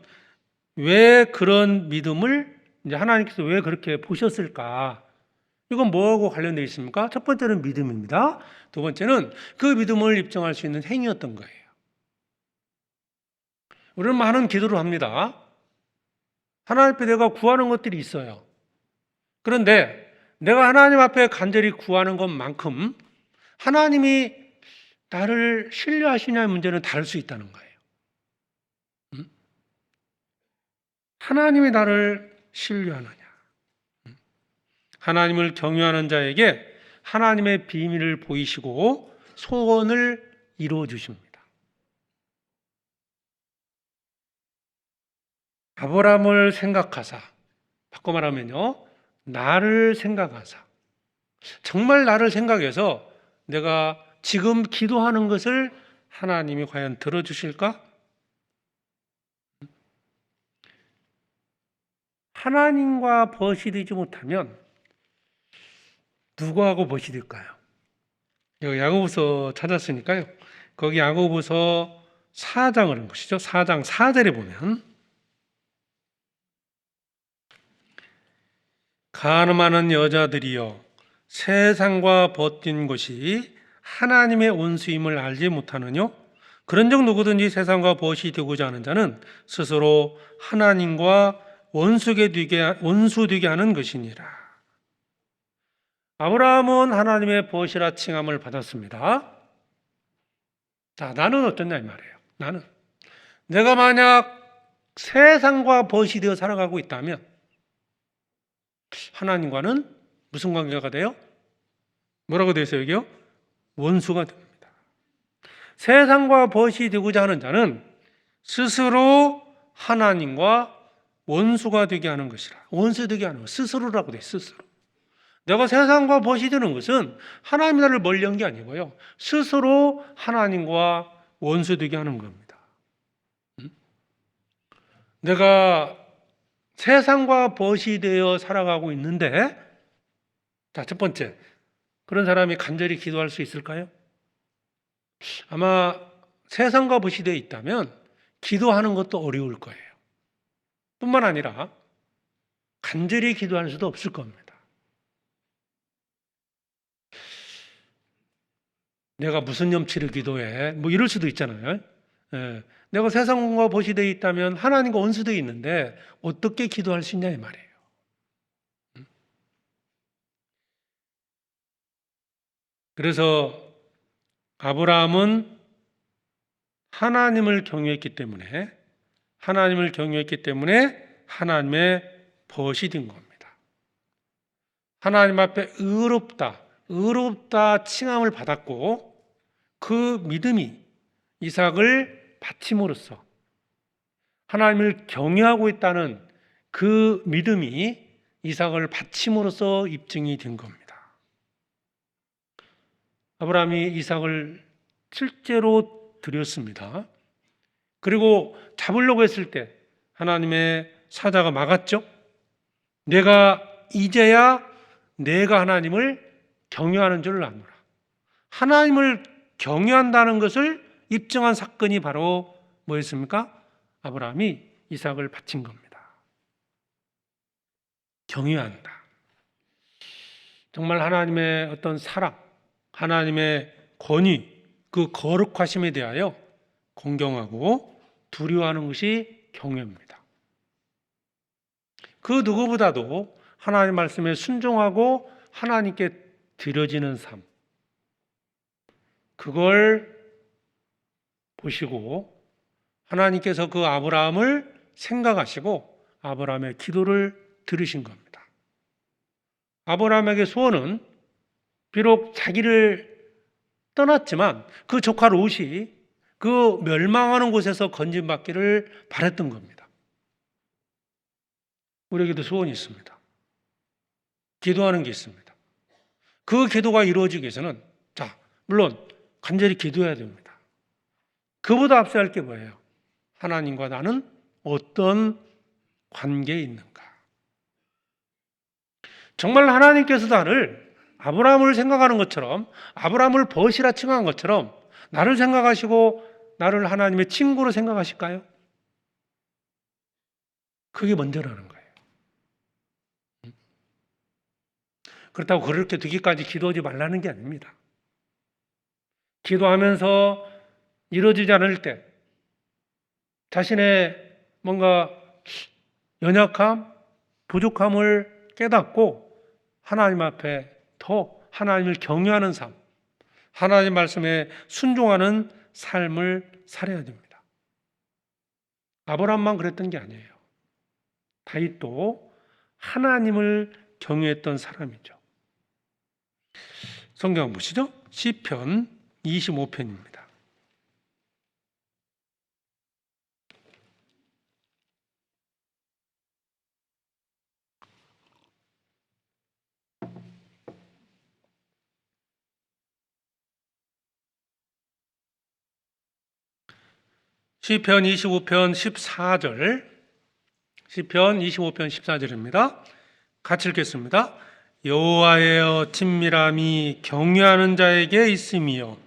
왜 그런 믿음을 이제 하나님께서 왜 그렇게 보셨을까? 이건 뭐하고 관련되어 있습니까? 첫 번째는 믿음입니다. 두 번째는 그 믿음을 입증할 수 있는 행위였던 거예요. 우리는 많은 기도를 합니다. 하나님 앞에 내가 구하는 것들이 있어요. 그런데 내가 하나님 앞에 간절히 구하는 것만큼 하나님이 나를 신뢰하시냐의 문제는 다를 수 있다는 거예요. 하나님이 나를 신뢰하느냐? 하나님을 경외하는 자에게 하나님의 비밀을 보이시고 소원을 이루어 주십니다. 아브라함을 생각하사, 바꿔 말하면요, 나를 생각하사, 정말 나를 생각해서 내가 지금 기도하는 것을 하나님이 과연 들어주실까? 하나님과 벗이 되지 못하면 누구하고 벗이 될까요? 여기 야고보서 찾았으니까요, 거기 야고보서 4장을 보시죠. 4장 4절에 보면 간음하는 여자들이여 세상과 벗긴 것이 하나님의 온수임을 알지 못하느뇨? 그런즉 누구든지 세상과 벗이 되고자 하는 자는 스스로 하나님과 원수되게 하는 것이니라. 아브라함은 하나님의 벗이라 칭함을 받았습니다. 자, 나는 어떠냐 이 말이에요. 나는 내가 만약 세상과 벗이 되어 살아가고 있다면 하나님과는 무슨 관계가 돼요? 뭐라고 되어 있어요 여기요? 원수가 됩니다. 세상과 벗이 되고자 하는 자는 스스로 하나님과 원수가 되게 하는 것이라. 원수 되게 하는 것, 스스로라고 돼. 스스로. 내가 세상과 벗이 되는 것은 하나님 나를 멀리한 게 아니고요, 스스로 하나님과 원수 되게 하는 겁니다. 내가 세상과 벗이 되어 살아가고 있는데, 자, 첫 번째, 그런 사람이 간절히 기도할 수 있을까요? 아마 세상과 벗이 되어 있다면 기도하는 것도 어려울 거예요. 뿐만 아니라 간절히 기도할 수도 없을 겁니다. 내가 무슨 염치를 기도해? 뭐 이럴 수도 있잖아요. 예. 내가 세상과 벗이 되어 있다면 하나님과 원수되어 있는데 어떻게 기도할 수 있냐 이 말이에요. 그래서 아브라함은 하나님을 경외했기 때문에 하나님의 벗이 된 겁니다. 하나님 앞에 의롭다 칭함을 받았고 그 믿음이 이삭을 바침으로써 하나님을 경외하고 있다는 그 믿음이 이삭을 바침으로써 입증이 된 겁니다. 아브라함이 이삭을 실제로 드렸습니다. 그리고 잡으려고 했을 때 하나님의 사자가 막았죠. 이제야 내가 하나님을 경외하는 줄을 아노라. 하나님을 경외한다는 것을 입증한 사건이 바로 뭐였습니까? 아브라함이 이삭을 바친 겁니다. 경외한다. 정말 하나님의 어떤 사랑, 하나님의 권위, 그 거룩하심에 대하여 공경하고 두려워하는 것이 경외입니다. 그 누구보다도 하나님 말씀에 순종하고 하나님께 드려지는 삶, 그걸 보시고 하나님께서 그 아브라함을 생각하시고 아브라함의 기도를 들으신 겁니다. 아브라함에게 소원은 비록 자기를 떠났지만 그 조카 롯이 그 멸망하는 곳에서 건진받기를 바랬던 겁니다. 우리에게도 소원이 있습니다. 기도하는 게 있습니다. 그 기도가 이루어지기 위해서는 물론 간절히 기도해야 됩니다. 그보다 앞서야 할 게 뭐예요? 하나님과 나는 어떤 관계에 있는가? 정말 하나님께서 아브라함을 생각하는 것처럼 아브라함을 벗이라 칭한 것처럼 나를 생각하시고 나를 하나님의 친구로 생각하실까요? 그게 먼저라는 거예요. 그렇다고 그렇게 되기까지 기도하지 말라는 게 아닙니다. 기도하면서 이루어지지 않을 때 자신의 뭔가 연약함, 부족함을 깨닫고 하나님 앞에 더 하나님을 경외하는 삶, 하나님 말씀에 순종하는 삶을 살아야 됩니다. 아브라함만 그랬던 게 아니에요. 다윗도 하나님을 경외했던 사람이죠. 성경 보시죠. 시편 25편입니다. 시편 25편 14절, 시편 25편 14절입니다. 같이 읽겠습니다. 여호와의 친밀함이 경외하는 자에게 있으며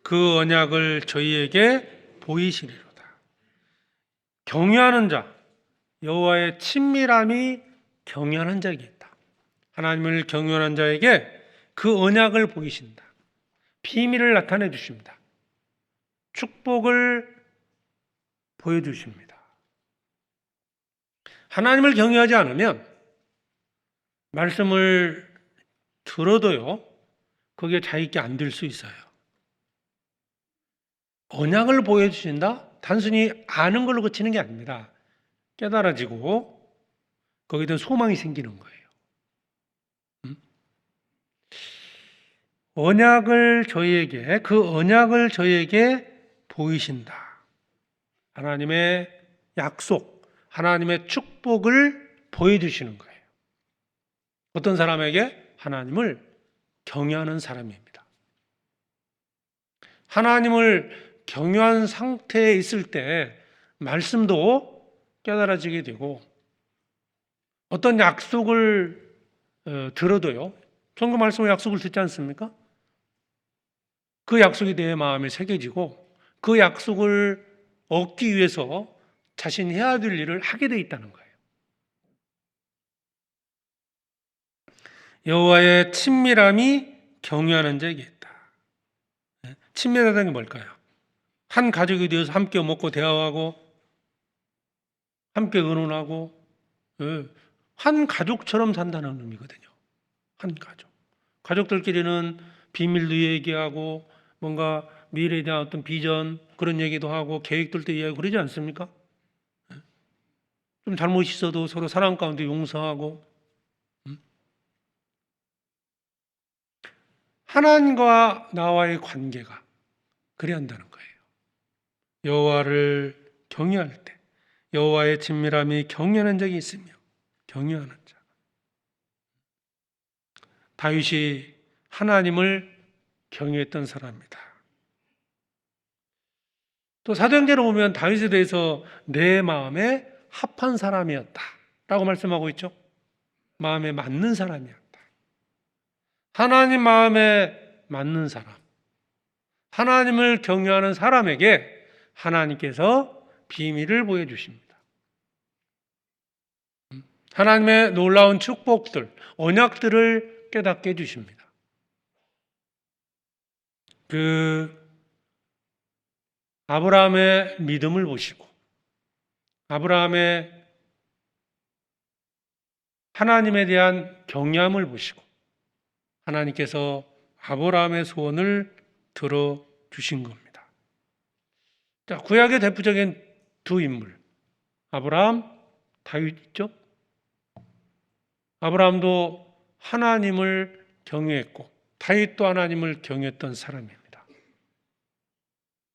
그 언약을 저희에게 보이시리로다. 경외하는 자, 여호와의 친밀함이 경외하는 자에게 있다. 하나님을 경외하는 자에게 그 언약을 보이신다. 비밀을 나타내 주십니다. 축복을 보여주십니다. 하나님을 경외하지 않으면 말씀을 들어도요, 그게 자기께 안 될 수 있어요. 언약을 보여주신다? 단순히 아는 걸로 그치는 게 아닙니다. 깨달아지고 거기에 대한 소망이 생기는 거예요. 그 언약을 저희에게 보이신다. 하나님의 약속, 하나님의 축복을 보여주시는 거예요. 어떤 사람에게? 하나님을 경외하는 사람입니다. 하나님을 경외한 상태에 있을 때 말씀도 깨달아지게 되고 어떤 약속을 들어도요. 성경 말씀의 약속을 듣지 않습니까? 그 약속이 내 마음에 새겨지고 그 약속을 얻기 위해서 자신이 해야 될 일을 하게 돼 있다는 거예요. 여호와의 친밀함이 경유하는 자에게 있다. 친밀하다는 게 뭘까요? 한 가족이 되어서 함께 먹고 대화하고 함께 의논하고 한 가족처럼 산다는 의미거든요. 한 가족. 가족들끼리는 비밀도 얘기하고 뭔가 미래에 대한 어떤 비전 그런 얘기도 하고 계획들도 이야기하고 그러지 않습니까? 좀 잘못 있어도 서로 사랑 가운데 용서하고 하나님과 나와의 관계가 그래야 한다는 거예요. 여호와를 경외할 때 여호와의 친밀함이 경외하는 적이 있으며 경외하는 자. 다윗이 하나님을 경외했던 사람입니다. 또 사도행전을 보면 다윗에 대해서 내 마음에 합한 사람이었다라고 말씀하고 있죠. 마음에 맞는 사람이었다. 하나님 마음에 맞는 사람. 하나님을 경외하는 사람에게 하나님께서 비밀을 보여주십니다. 하나님의 놀라운 축복들, 언약들을 깨닫게 해주십니다. 그 아브라함의 믿음을 보시고 아브라함의 하나님에 대한 경외함을 보시고 하나님께서 아브라함의 소원을 들어주신 겁니다. 자, 구약의 대표적인 두 인물 아브라함, 다윗 있죠? 아브라함도 하나님을 경외했고 다윗도 하나님을 경외했던 사람입니다.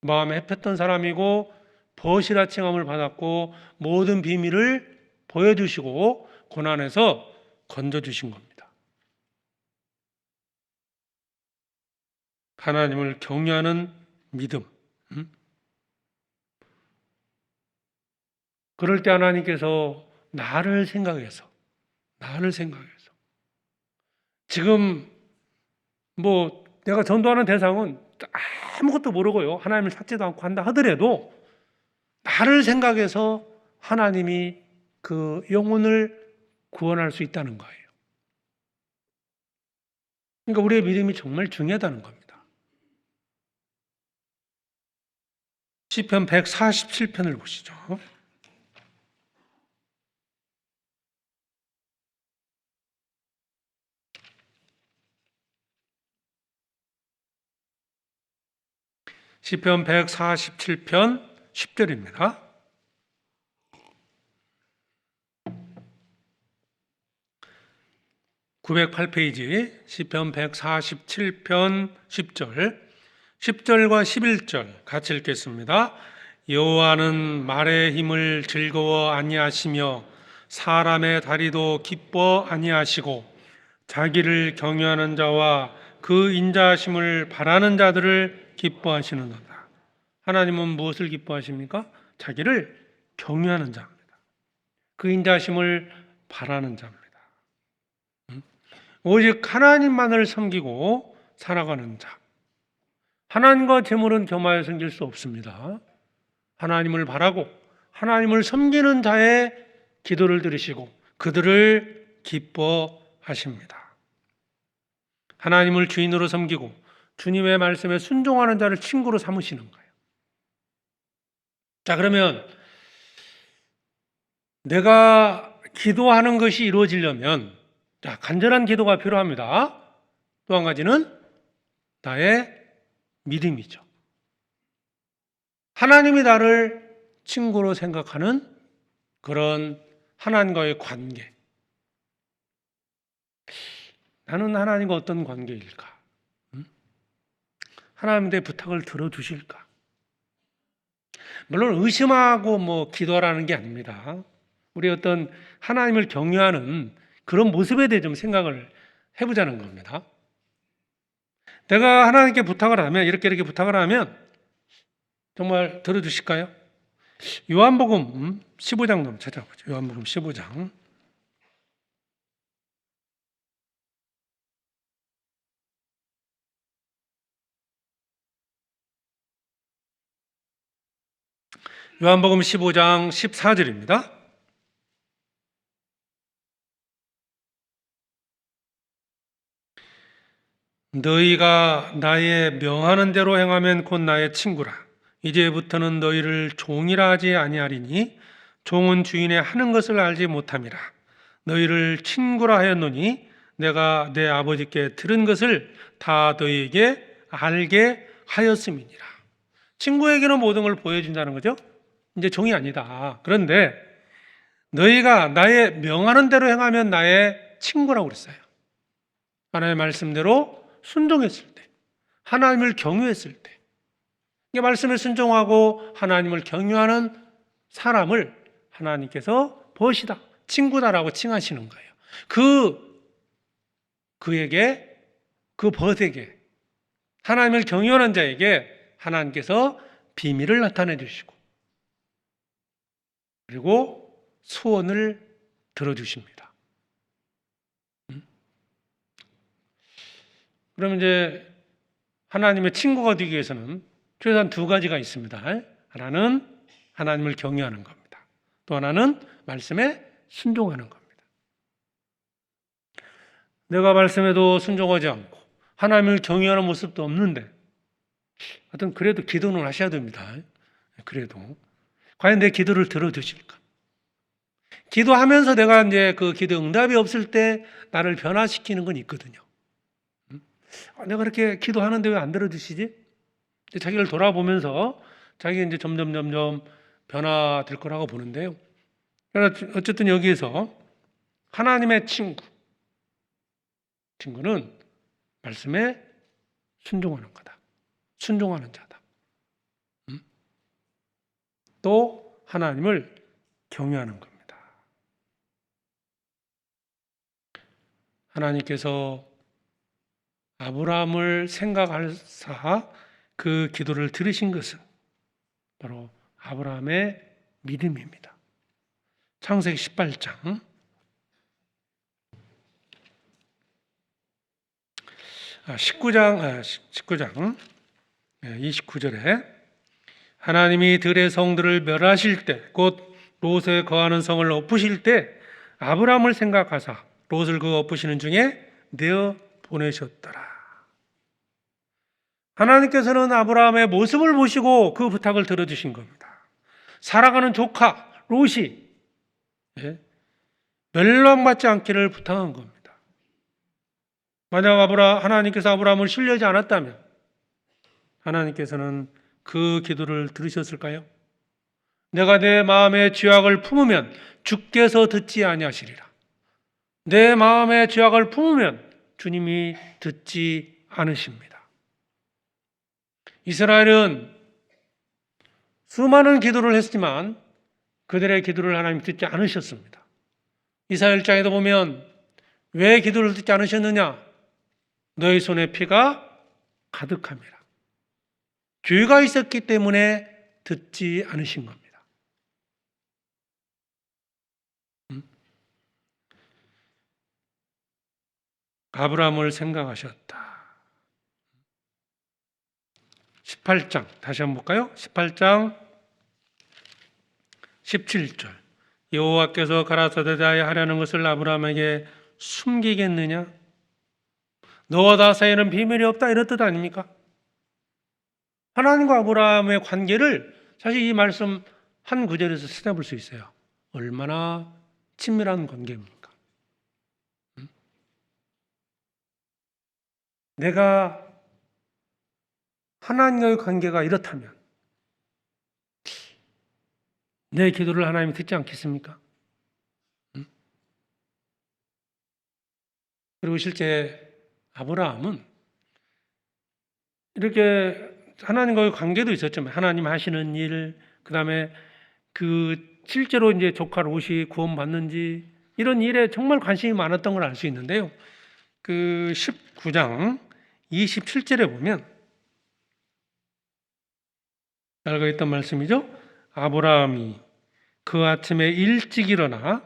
마음에 합했던 사람이고 버시라 칭함을 받았고 모든 비밀을 보여주시고 고난에서 건져주신 겁니다. 하나님을 경외하는 믿음. 그럴 때 하나님께서 나를 생각해서 지금 뭐 내가 전도하는 대상은 아무것도 모르고요. 하나님을 찾지도 않고 한다 하더라도 나를 생각해서 하나님이 그 영혼을 구원할 수 있다는 거예요. 그러니까 우리의 믿음이 정말 중요하다는 겁니다. 시편 147편을 보시죠. 시편 147편 10절입니다. 908페이지 시편 147편 10절 10절과 11절 같이 읽겠습니다. 여호와는 말의 힘을 즐거워 아니하시며 사람의 다리도 기뻐 아니하시고 자기를 경외하는 자와 그 인자하심을 바라는 자들을 기뻐하시는도다. 하나님은 무엇을 기뻐하십니까? 자기를 경외하는 자입니다. 그 인자하심을 바라는 자입니다. 오직 하나님만을 섬기고 살아가는 자. 하나님과 재물은 겸하여 섬길 수 없습니다. 하나님을 바라고 하나님을 섬기는 자의 기도를 들으시고 그들을 기뻐하십니다. 하나님을 주인으로 섬기고 주님의 말씀에 순종하는 자를 친구로 삼으시는 거예요. 자, 그러면 내가 기도하는 것이 이루어지려면 간절한 기도가 필요합니다. 또 한 가지는 나의 믿음이죠. 하나님이 나를 친구로 생각하는 그런 하나님과의 관계. 나는 하나님과 어떤 관계일까? 하나님의 부탁을 들어주실까? 물론 의심하고 기도하라는 게 아닙니다. 우리 어떤 하나님을 경외하는 그런 모습에 대해 좀 생각을 해보자는 겁니다. 내가 하나님께 부탁을 하면 이렇게 부탁을 하면 정말 들어주실까요? 요한복음 15장 한번 찾아보죠. 요한복음 15장. 요한복음 15장 14절입니다. 너희가 나의 명하는 대로 행하면 곧 나의 친구라. 이제부터는 너희를 종이라 하지 아니하리니 종은 주인의 하는 것을 알지 못함이라. 너희를 친구라 하였노니 내가 내 아버지께 들은 것을 다 너희에게 알게 하였음이니라. 친구에게는 모든 걸 보여준다는 거죠. 이제 종이 아니다. 그런데 너희가 나의 명하는 대로 행하면 나의 친구라고 그랬어요. 하나님의 말씀대로 순종했을 때, 하나님을 경유했을 때, 이 말씀을 순종하고 하나님을 경유하는 사람을 하나님께서 벗이다, 친구다라고 칭하시는 거예요. 그에게, 그 벗에게, 하나님을 경유하는 자에게 하나님께서 비밀을 나타내 주시고, 그리고 소원을 들어주십니다. 그러면 이제 하나님의 친구가 되기 위해서는 최소한 두 가지가 있습니다. 하나는 하나님을 경외하는 겁니다. 또 하나는 말씀에 순종하는 겁니다. 내가 말씀에도 순종하지 않고 하나님을 경외하는 모습도 없는데, 하여튼 그래도 기도는 하셔야 됩니다. 그래도 과연 내 기도를 들어주실까? 기도하면서 내가 이제 그 기도 응답이 없을 때 나를 변화시키는 건 있거든요. 내가 그렇게 기도하는데 왜 안 들어주시지? 자기를 돌아보면서 자기가 이제 점점 변화될 거라고 보는데요. 어쨌든 여기에서 하나님의 친구는 말씀에 순종하는 거다. 순종하는 자다. 또 하나님을 경외하는 겁니다. 하나님께서 아브라함을 생각하사 그 기도를 들으신 것은 바로 아브라함의 믿음입니다. 창세기 18장 19장 29절에 하나님이 들의 성들을 멸하실 때, 곧 롯에 거하는 성을 엎으실 때 아브라함을 생각하사 롯을 그 엎으시는 중에 내어 보내셨더라. 하나님께서는 아브라함의 모습을 보시고 그 부탁을 들어주신 겁니다. 살아가는 조카 롯이 멸망받지 않기를 부탁한 겁니다. 만약 하나님께서 아브라함을 신뢰하지 않았다면 하나님께서는 그 기도를 들으셨을까요? 내가 내 마음의 죄악을 품으면 주께서 듣지 아니하시리라. 내 마음의 죄악을 품으면 주님이 듣지 않으십니다. 이스라엘은 수많은 기도를 했지만 그들의 기도를 하나님 듣지 않으셨습니다. 이사야 1장에도 보면 왜 기도를 듣지 않으셨느냐? 너희 손에 피가 가득함이라. 죄가 있었기 때문에 듣지 않으신 겁니다. 아브라함을 생각하셨다. 18장 다시 한번 볼까요? 18장 17절 여호와께서 가라사대 하려는 것을 아브라함에게 숨기겠느냐? 너와 나 사이에는 비밀이 없다, 이런 뜻 아닙니까? 하나님과 아브라함의 관계를 사실 이 말씀 한 구절에서 찾아볼 수 있어요. 얼마나 친밀한 관계입니까? 내가 하나님과의 관계가 이렇다면 내 기도를 하나님이 듣지 않겠습니까? 그리고 실제 아브라함은 이렇게 하나님과의 관계도 있었지만 하나님 하시는 일, 그다음에 그 실제로 이제 조카 롯이 구원받는지 이런 일에 정말 관심이 많았던 걸 알 수 있는데요. 그 19장 27절에 보면 알고 있던 말씀이죠. 아브라함이 그 아침에 일찍 일어나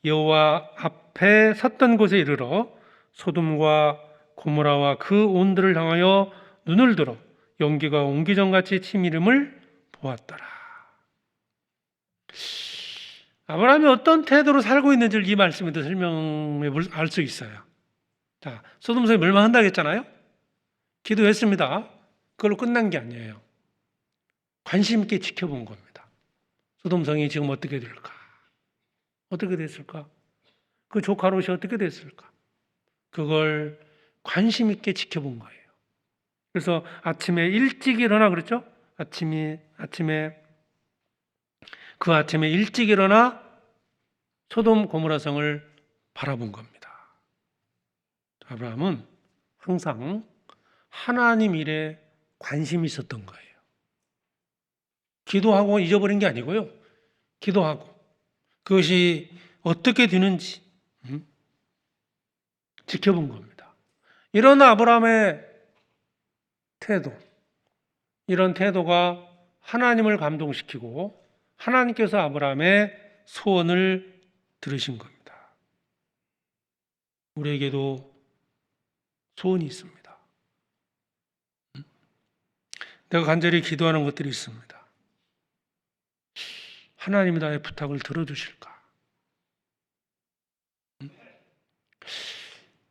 여호와 앞에 섰던 곳에 이르러 소돔과 고모라와 그 온들을 향하여 눈을 들어 연기가 옹기정같이 치미름을 보았더라. 아브라함이 어떤 태도로 살고 있는지를 이 말씀에서 설명해 알 수 있어요. 자, 소돔성이 멸망한다고 했잖아요. 기도했습니다. 그걸로 끝난 게 아니에요. 관심 있게 지켜본 겁니다. 소돔성이 지금 어떻게 될까? 어떻게 됐을까? 그 조카 롯이 어떻게 됐을까? 그걸 관심 있게 지켜본 거예요. 그래서 아침에 일찍 일어나 그랬죠? 그 아침에 일찍 일어나 소돔 고모라성을 바라본 겁니다. 아브라함은 항상 하나님 일에 관심이 있었던 거예요. 기도하고 잊어버린 게 아니고요. 기도하고 그것이 어떻게 되는지 지켜본 겁니다. 이런 아브라함의 태도, 이런 태도가 하나님을 감동시키고 하나님께서 아브라함의 소원을 들으신 겁니다. 우리에게도 소원이 있습니다. 내가 간절히 기도하는 것들이 있습니다. 하나님이 나의 부탁을 들어주실까?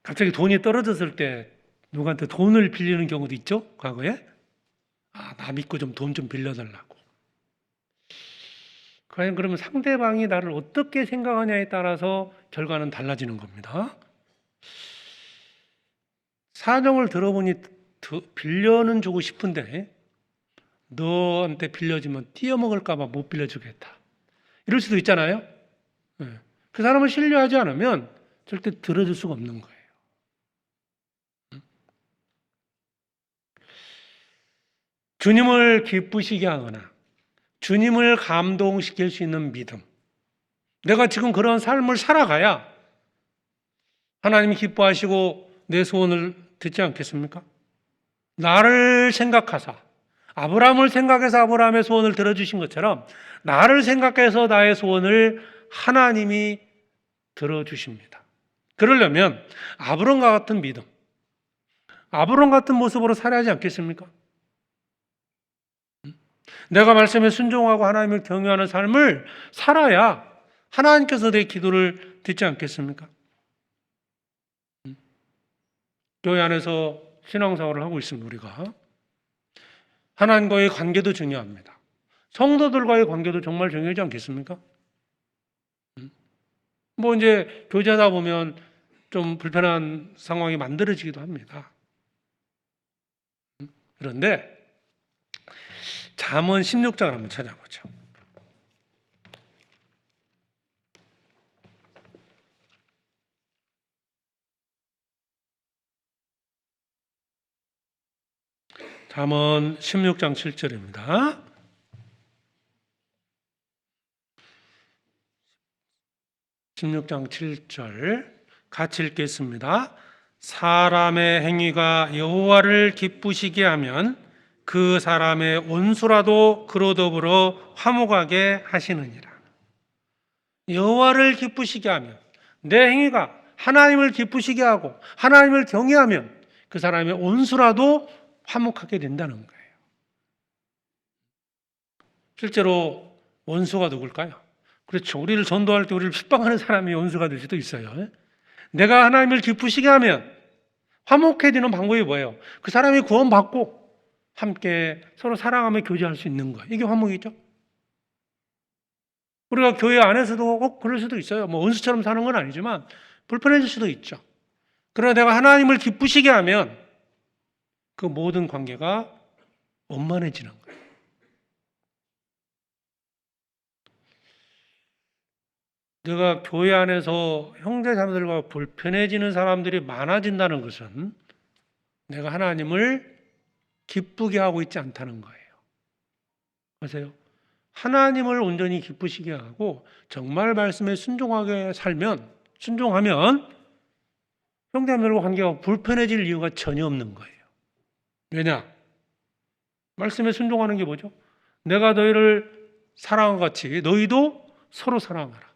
갑자기 돈이 떨어졌을 때 누구한테 돈을 빌리는 경우도 있죠? 과거에? 나 믿고 좀 돈 좀 빌려달라고. 과연 그러면 상대방이 나를 어떻게 생각하냐에 따라서 결과는 달라지는 겁니다. 사정을 들어보니 빌려는 주고 싶은데 너한테 빌려주면 띄어먹을까 봐 못 빌려주겠다. 이럴 수도 있잖아요. 그 사람을 신뢰하지 않으면 절대 들어줄 수가 없는 거예요. 주님을 기쁘시게 하거나 주님을 감동시킬 수 있는 믿음. 내가 지금 그런 삶을 살아가야 하나님이 기뻐하시고 내 소원을 듣지 않겠습니까? 나를 생각하사 아브라함을 생각해서 아브라함의 소원을 들어주신 것처럼 나를 생각해서 나의 소원을 하나님이 들어주십니다. 그러려면 아브람과 같은 믿음, 아브람 같은 모습으로 살아야 하지 않겠습니까? 내가 말씀에 순종하고 하나님을 경외하는 삶을 살아야 하나님께서 내 기도를 듣지 않겠습니까? 교회 안에서 신앙생활을 하고 있습니다. 우리가 하나님과의 관계도 중요합니다. 성도들과의 관계도 정말 중요하지 않겠습니까? 뭐 이제 교제하다 보면 좀 불편한 상황이 만들어지기도 합니다. 그런데 잠언 16장을 한번 찾아보죠. 잠언 16장 7절입니다. 16장 7절 같이 읽겠습니다. 사람의 행위가 여호와를 기쁘시게 하면 그 사람의 원수라도 그로 더불어 화목하게 하시느니라. 여호와를 기쁘시게 하면 내 행위가 하나님을 기쁘시게 하고 하나님을 경외하면 그 사람의 원수라도 화목하게 된다는 거예요. 실제로 원수가 누굴까요? 그렇죠. 우리를 전도할 때 우리를 핍박하는 사람이 원수가 될 수도 있어요. 내가 하나님을 기쁘시게 하면 화목해지는 방법이 뭐예요? 그 사람이 구원받고 함께 서로 사랑하며 교제할 수 있는 거예요. 이게 화목이죠. 우리가 교회 안에서도 꼭 그럴 수도 있어요. 뭐 원수처럼 사는 건 아니지만 불편해질 수도 있죠. 그러나 내가 하나님을 기쁘시게 하면 그 모든 관계가 원만해지는 거예요. 내가 교회 안에서 형제자매들과 불편해지는 사람들이 많아진다는 것은 내가 하나님을 기쁘게 하고 있지 않다는 거예요. 아세요? 하나님을 온전히 기쁘시게 하고 정말 말씀에 순종하면 형제자매들과 관계가 불편해질 이유가 전혀 없는 거예요. 왜냐? 말씀에 순종하는 게 뭐죠? 내가 너희를 사랑한 같이 너희도 서로 사랑하라.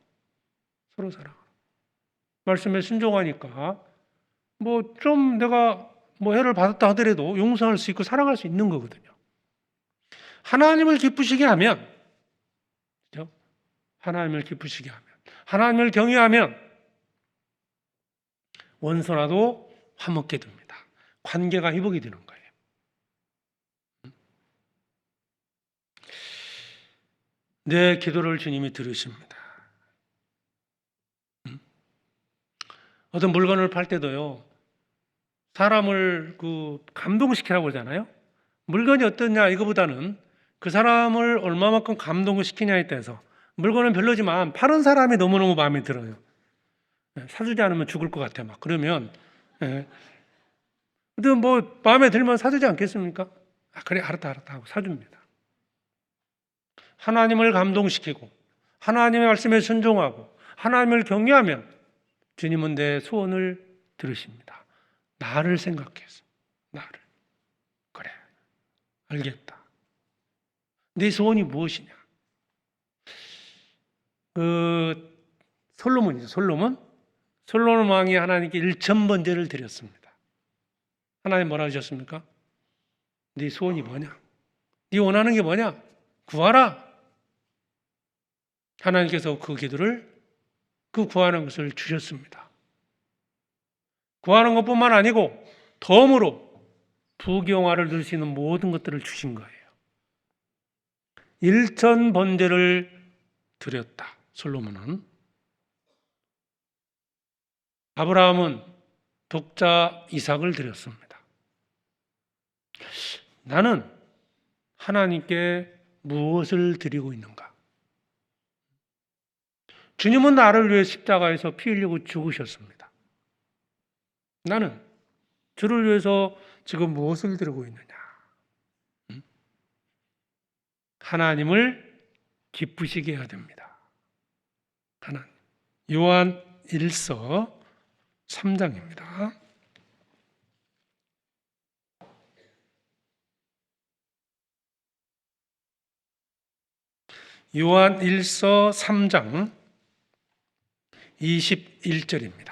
서로 사랑하라. 말씀에 순종하니까 뭐 좀 내가 해를 받았다 하더라도 용서할 수 있고 사랑할 수 있는 거거든요. 하나님을 기쁘시게 하면 그렇죠? 하나님을 기쁘시게 하면, 하나님을 경외하면 원수라도 화목게 됩니다. 관계가 회복이 되는 거예요. 내 기도를 주님이 들으십니다. 어떤 물건을 팔 때도요, 사람을 감동시키라고 그러잖아요. 물건이 어떠냐 이거보다는 그 사람을 얼마만큼 감동을 시키냐에 따라서, 물건은 별로지만 파는 사람이 너무너무 마음에 들어요. 사주지 않으면 죽을 것 같아 막 그러면, 근데 뭐 마음에 들면 사주지 않겠습니까? 그래 알았다 하고 사줍니다. 하나님을 감동시키고 하나님의 말씀에 순종하고 하나님을 경외하면 주님은 내 소원을 들으십니다. 나를 생각해서, 나를. 그래, 알겠다. 내 소원이 무엇이냐? 솔로몬이죠. 솔로몬 왕이 하나님께 1,000번제를 드렸습니다. 하나님 뭐라 하셨습니까? 네 소원이 뭐냐? 네 원하는 게 뭐냐? 구하라. 하나님께서 그 기도를, 그 구하는 것을 주셨습니다. 구하는 것뿐만 아니고 덤으로 부귀영화를 누릴 수 있는 모든 것들을 주신 거예요. 1,000번제를 드렸다. 솔로몬은. 아브라함은 독자 이삭을 드렸습니다. 나는 하나님께 무엇을 드리고 있는가? 주님은 나를 위해 십자가에서 피 흘리고 죽으셨습니다. 나는 주를 위해서 지금 무엇을 드리고 있느냐? 하나님을 기쁘시게 해야 됩니다. 하나님. 요한 1서 3장입니다. 요한 1서 3장 21절입니다.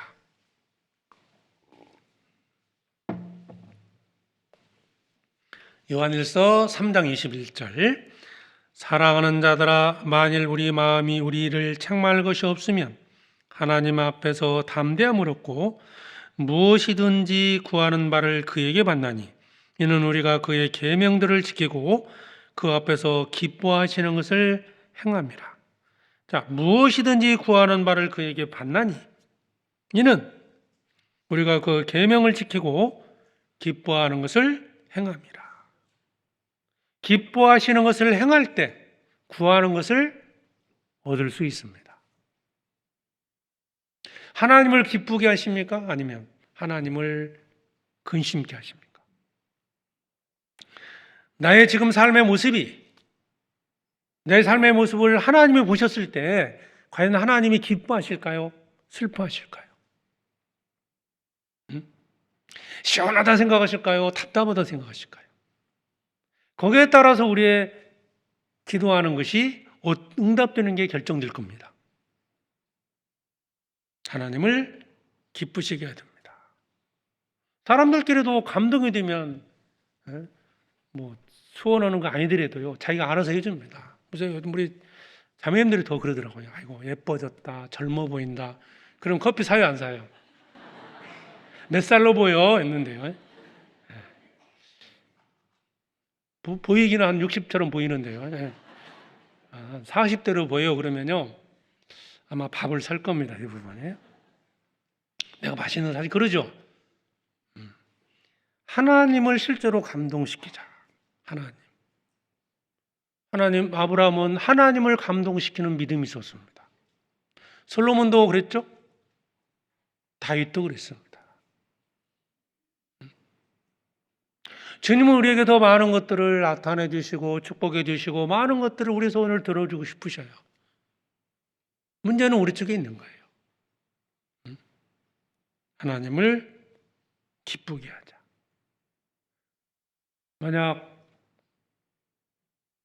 요한 1서 3장 21절. 사랑하는 자들아, 만일 우리 마음이 우리를 책망할 것이 없으면 하나님 앞에서 담대함을 얻고 무엇이든지 구하는 바를 그에게 받나니, 이는 우리가 그의 계명들을 지키고 그 앞에서 기뻐하시는 것을 행함이라. 자, 무엇이든지 구하는 바를 그에게 받나니, 이는 우리가 그 계명을 지키고 기뻐하는 것을 행함이라. 기뻐하시는 것을 행할 때 구하는 것을 얻을 수 있습니다. 하나님을 기쁘게 하십니까? 아니면 하나님을 근심케 하십니까? 나의 지금 삶의 모습이, 내 삶의 모습을 하나님이 보셨을 때 과연 하나님이 기뻐하실까요? 슬퍼하실까요? 시원하다 생각하실까요? 답답하다 생각하실까요? 거기에 따라서 우리의 기도하는 것이 응답되는 게 결정될 겁니다. 하나님을 기쁘시게 해야 됩니다. 사람들끼리도 감동이 되면 뭐 소원하는 거 아니더라도요, 자기가 알아서 해줍니다. 그래서 요즘 우리 자매님들이 더 그러더라고요. 아이고 예뻐졌다, 젊어 보인다. 그럼 커피 사요 안 사요? 몇 살로 보여? 했는데요. 보이기는 한 60처럼 보이는데요. 40대로 보여요. 그러면요, 아마 밥을 살 겁니다. 대부분에. 내가 맛있는 사실 그러죠. 하나님을 실제로 감동시키자. 하나님, 아브라함은 하나님을 감동시키는 믿음이 있었습니다. 솔로몬도 그랬죠. 다윗도 그랬습니다. 주님은 우리에게 더 많은 것들을 나타내 주시고 축복해 주시고 많은 것들을 우리 소원을 들어주고 싶으셔요. 문제는 우리 쪽에 있는 거예요. 하나님을 기쁘게 하자. 만약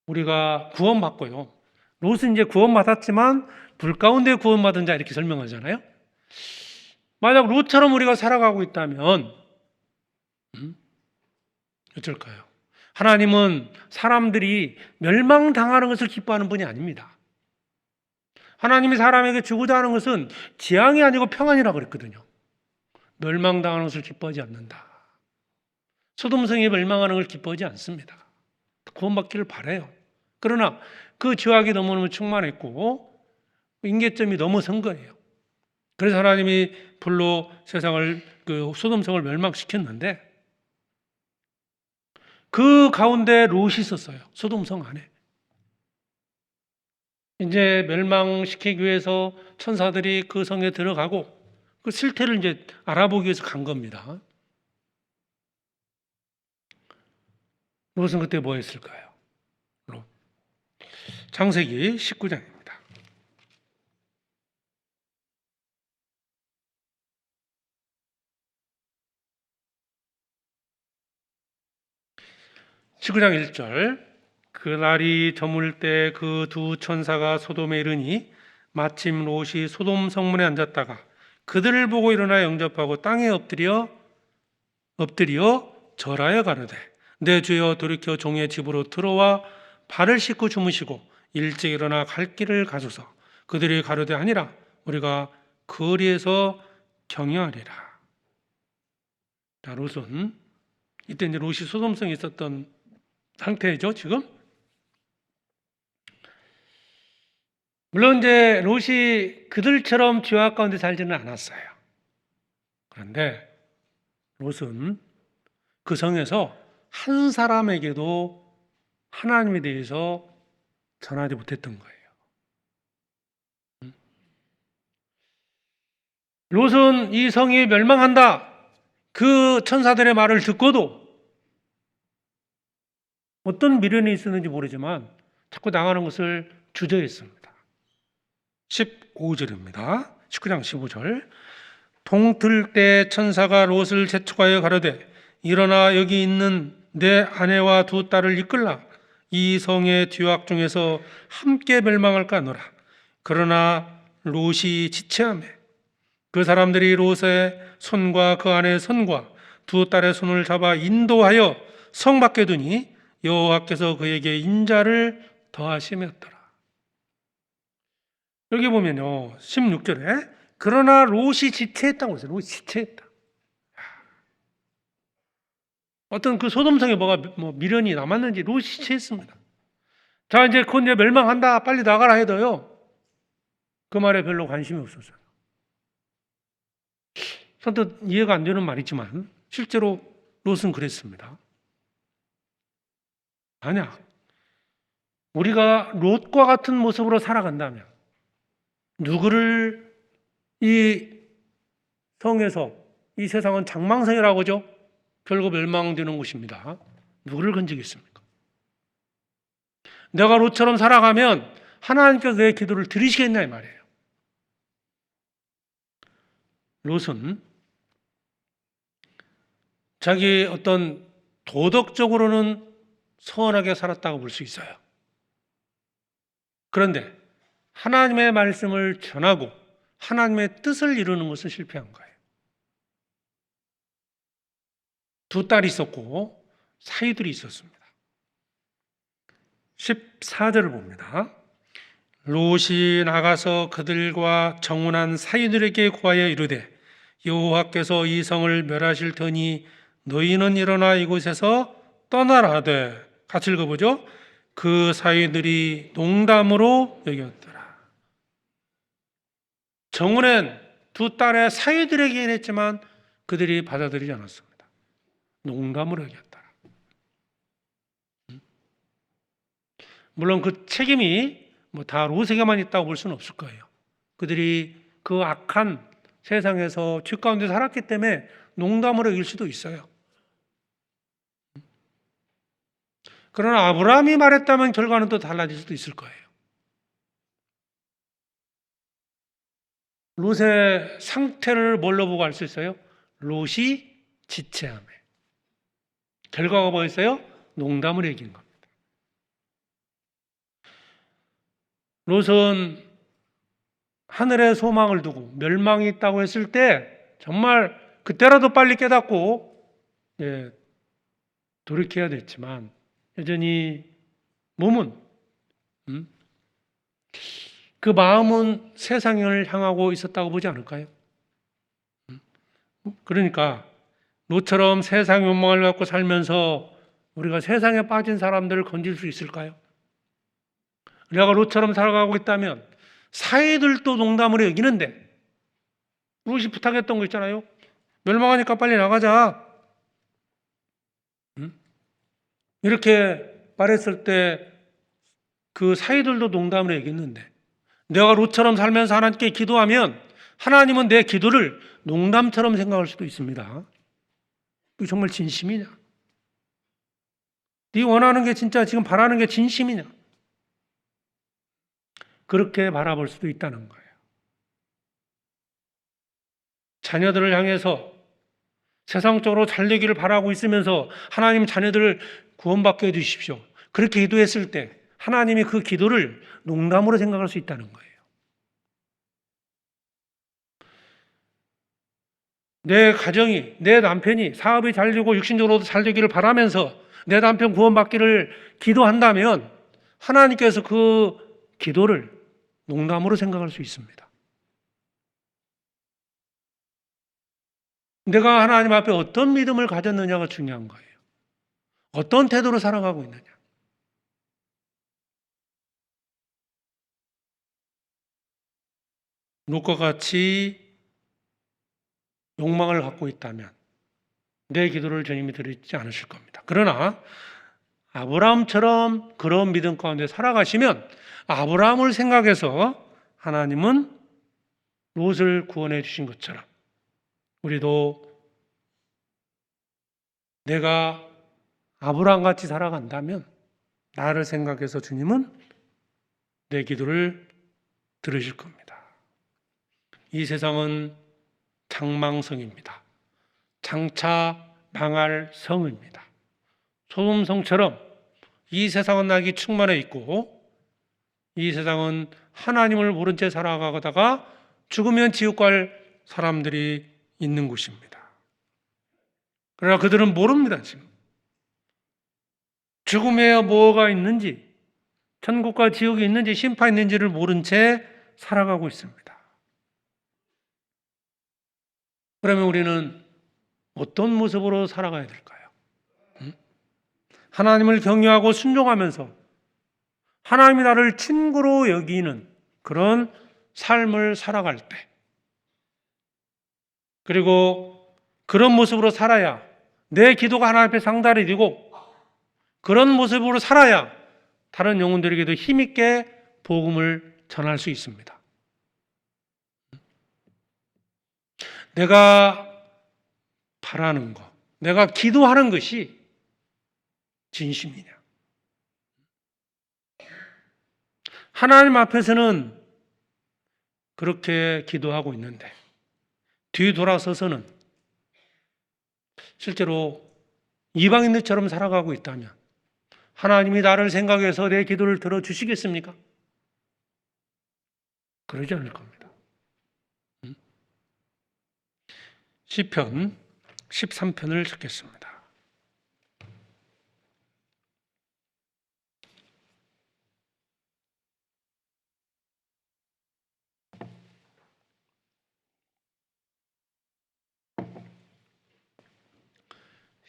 우리가 구원받고요, 롯은 이제 구원받았지만 불 가운데 구원받은 자 이렇게 설명하잖아요. 만약 롯처럼 우리가 살아가고 있다면 어쩔까요? 하나님은 사람들이 멸망당하는 것을 기뻐하는 분이 아닙니다. 하나님이 사람에게 주고자 하는 것은 재앙이 아니고 평안이라고 그랬거든요. 멸망당하는 것을 기뻐하지 않는다. 소돔성이 멸망하는 걸 기뻐하지 않습니다. 구원받기를 바라요. 그러나 그 죄악이 너무너무 충만했고 임계점이 넘어선 거예요. 그래서 하나님이 불로 세상을 그 소돔성을 멸망시켰는데 그 가운데 롯이 있었어요. 소돔성 안에. 이제 멸망시키기 위해서 천사들이 그 성에 들어가고 그 실태를 이제 알아보기 위해서 간 겁니다. 롯은 그때 뭐 했을까요? 롯. 창세기 19장입니다. (19장 1절) 그날이 저물 때 그 두 천사가 소돔에 이르니 마침 롯이 소돔 성문에 앉았다가 그들을 보고 일어나 영접하고 땅에 엎드려 절하여 가로되 내 주여 돌이켜 종의 집으로 들어와 발을 씻고 주무시고 일찍 일어나 갈 길을 가소서. 그들이 가로되 아니라 우리가 거리에서 경유하리라. 자, 롯은 이때 이제 롯이 소돔성에 있었던 상태죠, 지금. 물론 이제 롯이 그들처럼 죄악 가운데 살지는 않았어요. 그런데 롯은 그 성에서 한 사람에게도 하나님에 대해서 전하지 못했던 거예요. 롯은 이 성이 멸망한다. 그 천사들의 말을 듣고도 어떤 미련이 있었는지 모르지만 자꾸 나가는 것을 주저했습니다. 15절입니다. 19장 15절. 동틀 때 천사가 롯을 재촉하여 가로되 일어나 여기 있는 내 아내와 두 딸을 이끌라. 이 성의 뒤악 중에서 함께 멸망할까 하노라. 그러나 롯이 지체하며 그 사람들이 롯의 손과 그 아내의 손과 두 딸의 손을 잡아 인도하여 성 밖에 두니 여호와께서 그에게 인자를 더하시었더라. 여기 보면요 16절에 그러나 롯이 지체했다고 했어요. 롯이 지체했다. 어떤 그 소돔성에 뭐가 미련이 남았는지 롯이 지체했습니다. 자, 이제 곧 이제 멸망한다. 빨리 나가라 해도요. 그 말에 별로 관심이 없었어요. 선뜻 이해가 안 되는 말이지만 실제로 롯은 그랬습니다. 만약 우리가 롯과 같은 모습으로 살아간다면 누구를 이 성에서 이 세상은 장망성이라고 하죠. 결국 멸망되는 곳입니다. 누구를 건지겠습니까? 내가 롯처럼 살아가면 하나님께서 내 기도를 들으시겠냐 이 말이에요. 롯은 자기 어떤 도덕적으로는 선하게 살았다고 볼 수 있어요. 그런데 하나님의 말씀을 전하고 하나님의 뜻을 이루는 것은 실패한 거예요. 두 딸이 있었고 사위들이 있었습니다. 14절을 봅니다. 롯이 나가서 그들과 정운한 사위들에게 구하여 이르되 여호와께서 이 성을 멸하실 터니 너희는 일어나 이곳에서 떠나라 하되 같이 읽어보죠. 그 사위들이 농담으로 여겼더라. 정운한 두 딸의 사위들에게 했지만 그들이 받아들이지 않았습니다. 농담으로 여겼더라. 물론 그 책임이 다 롯에게만 있다고 볼 수는 없을 거예요. 그들이 그 악한 세상에서 죄 가운데 살았기 때문에 농담으로 여길 수도 있어요. 그러나 아브라함이 말했다면 결과는 또 달라질 수도 있을 거예요. 롯의 상태를 뭘로 보고 알 수 있어요? 롯이 지체함에. 결과가 뭐였어요? 농담을 얘기한 겁니다. 롯은 하늘에 소망을 두고 멸망이 있다고 했을 때 정말 그때라도 빨리 깨닫고 돌이켜야 됐지만 여전히 몸은 그 마음은 세상을 향하고 있었다고 보지 않을까요? 그러니까 롯처럼 세상 욕망을 갖고 살면서 우리가 세상에 빠진 사람들을 건질 수 있을까요? 내가 롯처럼 살아가고 있다면 사이들도 농담으로 여기는데, 롯이 부탁했던 거 있잖아요. 멸망하니까 빨리 나가자. 이렇게 말했을 때 그 사이들도 농담으로 얘기했는데, 내가 롯처럼 살면서 하나님께 기도하면 하나님은 내 기도를 농담처럼 생각할 수도 있습니다. 이게 정말 진심이냐? 네 원하는 게 진짜 지금 바라는 게 진심이냐? 그렇게 바라볼 수도 있다는 거예요. 자녀들을 향해서 세상적으로 잘 되기를 바라고 있으면서 하나님 자녀들을 구원받게 해주십시오. 그렇게 기도했을 때 하나님이 그 기도를 농담으로 생각할 수 있다는 거예요. 내 가정이, 내 남편이 사업이 잘 되고 육신적으로도 잘 되기를 바라면서 내 남편 구원받기를 기도한다면 하나님께서 그 기도를 농담으로 생각할 수 있습니다. 내가 하나님 앞에 어떤 믿음을 가졌느냐가 중요한 거예요. 어떤 태도로 살아가고 있느냐. 롯과 같이 욕망을 갖고 있다면 내 기도를 주님이 들으지 않으실 겁니다. 그러나 아브라함처럼 그런 믿음 가운데 살아가시면 아브라함을 생각해서 하나님은 롯을 구원해 주신 것처럼 우리도 내가 아브라함같이 살아간다면 나를 생각해서 주님은 내 기도를 들으실 겁니다. 이 세상은 장망성입니다. 장차 망할 성입니다. 소돔성처럼 이 세상은 낙이 충만해 있고 이 세상은 하나님을 모른 채 살아가다가 죽으면 지옥 갈 사람들이 있는 곳입니다. 그러나 그들은 모릅니다. 지금 죽음에 뭐가 있는지, 천국과 지옥이 있는지, 심판이 있는지를 모른 채 살아가고 있습니다. 그러면 우리는 어떤 모습으로 살아가야 될까요? 하나님을 경외하고 순종하면서 하나님이 나를 친구로 여기는 그런 삶을 살아갈 때, 그리고 그런 모습으로 살아야 내 기도가 하나님 앞에 상달이 되고 그런 모습으로 살아야 다른 영혼들에게도 힘있게 복음을 전할 수 있습니다. 내가 바라는 것, 내가 기도하는 것이 진심이냐? 하나님 앞에서는 그렇게 기도하고 있는데 뒤돌아서서는 실제로 이방인들처럼 살아가고 있다면 하나님이 나를 생각해서 내 기도를 들어주시겠습니까? 그러지 않을 겁니다. 시편 13편을 읽겠습니다.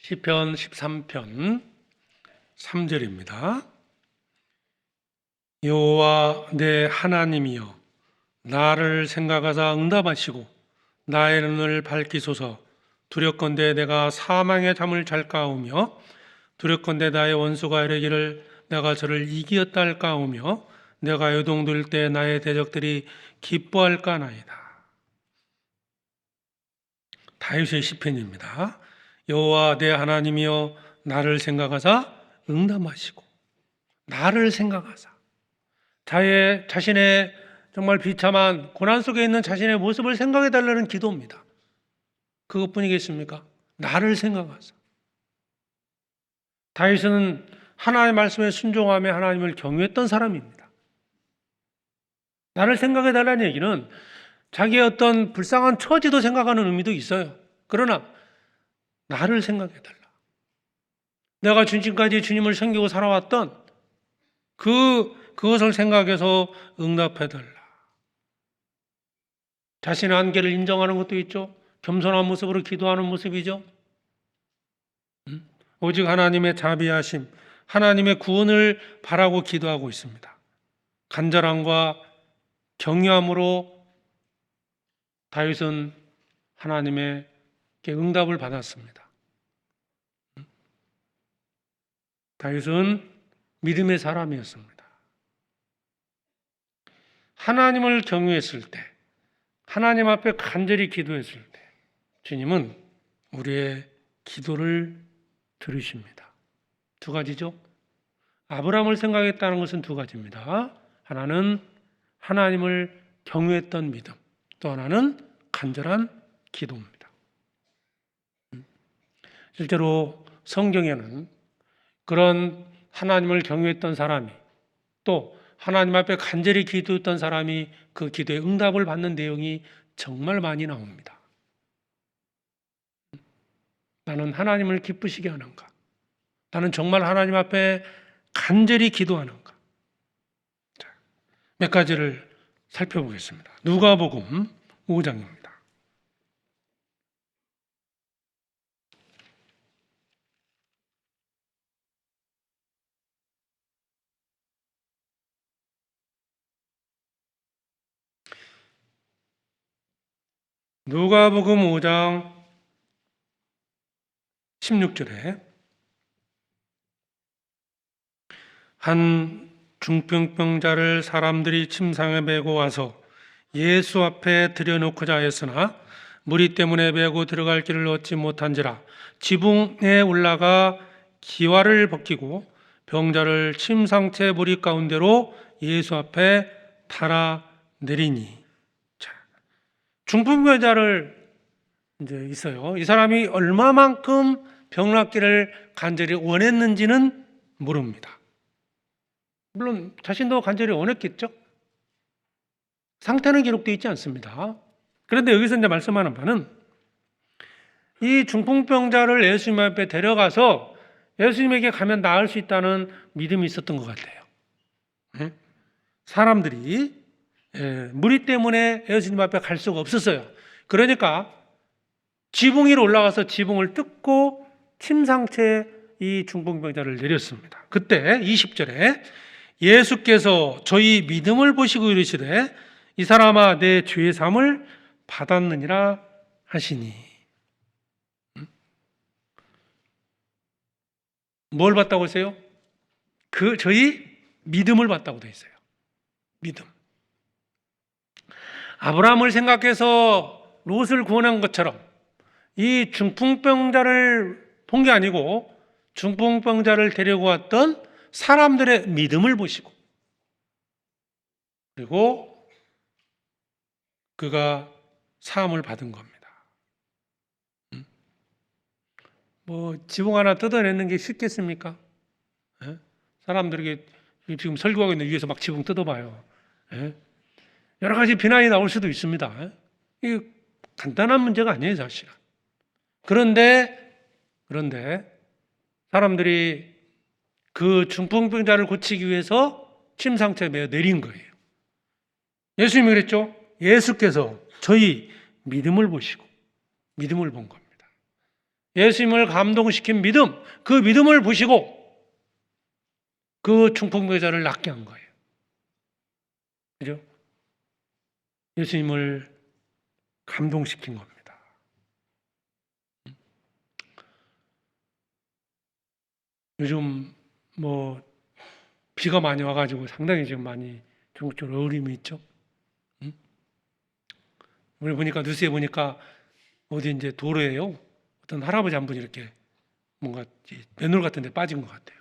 시편 13편 3절입니다. 여호와 내 하나님이여 나를 생각하사 응답하시고 나의 눈을 밝히소서. 두렵건대 내가 사망의 잠을 잘까오며 두렵건대 나의 원수가 이르기를 내가 저를 이기었다 할까오며 내가 요동들 때 나의 대적들이 기뻐할까나이다. 다윗의 시편입니다. 여호와 내 하나님이여 나를 생각하사 응답하시고, 나를 생각하사 자신의 정말 비참한 고난 속에 있는 자신의 모습을 생각해 달라는 기도입니다. 그것뿐이겠습니까? 나를 생각하사. 다윗은 하나님의 말씀에 순종하며 하나님을 경외했던 사람입니다. 나를 생각해 달라는 얘기는 자기의 어떤 불쌍한 처지도 생각하는 의미도 있어요. 그러나 나를 생각해 달라. 내가 지금까지 주님을 섬기고 살아왔던 그것을 생각해서 응답해 달라. 자신의 한계를 인정하는 것도 있죠. 겸손한 모습으로 기도하는 모습이죠. 오직 하나님의 자비하심, 하나님의 구원을 바라고 기도하고 있습니다. 간절함과 경외함으로 다윗은 하나님의 응답을 받았습니다. 다윗은 믿음의 사람이었습니다. 하나님을 경외했을 때, 하나님 앞에 간절히 기도했을 때 주님은 우리의 기도를 들으십니다. 두 가지죠. 아브라함을 생각했다는 것은 두 가지입니다. 하나는 하나님을 경외했던 믿음, 또 하나는 간절한 기도입니다. 실제로 성경에는 그런 하나님을 경외했던 사람이, 또 하나님 앞에 간절히 기도했던 사람이 그 기도에 응답을 받는 내용이 정말 많이 나옵니다. 나는 하나님을 기쁘시게 하는가? 나는 정말 하나님 앞에 간절히 기도하는가? 자, 몇 가지를 살펴보겠습니다. 누가복음 5장입니다. 누가복음 5장 16절에 한 중풍병자를 사람들이 침상에 메고 와서 예수 앞에 들여놓고자 했으나 무리 때문에 메고 들어갈 길을 얻지 못한지라 지붕에 올라가 기와를 벗기고 병자를 침상체 무리 가운데로 예수 앞에 달아 내리니. 자, 중풍병자를 이제 있어요. 이 사람이 얼마만큼 병 낫기를 간절히 원했는지는 모릅니다. 물론 자신도 간절히 원했겠죠. 상태는 기록되어 있지 않습니다. 그런데 여기서 이제 말씀하는 바는 이 중풍병자를 예수님 앞에 데려가서 예수님에게 가면 나을 수 있다는 믿음이 있었던 것 같아요. 사람들이 무리 때문에 예수님 앞에 갈 수가 없었어요. 그러니까 지붕 위로 올라가서 지붕을 뜯고 침상체에 이 중풍병자를 내렸습니다. 그때 20절에 예수께서 저희 믿음을 보시고 이르시되 이 사람아 내 죄 사함을 받았느니라 하시니. 뭘 받다고 했어요? 저희 믿음을 받다고 되어 있어요. 믿음. 아브라함을 생각해서 롯을 구원한 것처럼 이 중풍병자를 본 게 아니고 중풍병자를 데리고 왔던 사람들의 믿음을 보시고, 그리고 그가 사함을 받은 겁니다. 뭐 지붕 하나 뜯어내는 게 쉽겠습니까? 사람들에게 지금 설교하고 있는 위에서 막 지붕 뜯어봐요. 여러 가지 비난이 나올 수도 있습니다. 이게 간단한 문제가 아니에요, 사실은. 그런데 사람들이 그 중풍병자를 고치기 위해서 침상체에 매어 내린 거예요. 예수님이 그랬죠. 예수께서 저희 믿음을 보시고 믿음을 본 겁니다. 예수님을 감동시킨 믿음, 그 믿음을 보시고 그 중풍병자를 낫게 한 거예요. 그죠? 예수님을 감동시킨 겁니다. 요즘 뭐 비가 많이 와가지고 상당히 지금 많이 전국적으로 어려움이 있죠. 오늘 보니까 뉴스에 보니까 어디 이제 도로에요. 어떤 할아버지 한 분이 이렇게 뭔가 맨홀 같은 데 빠진 것 같아요.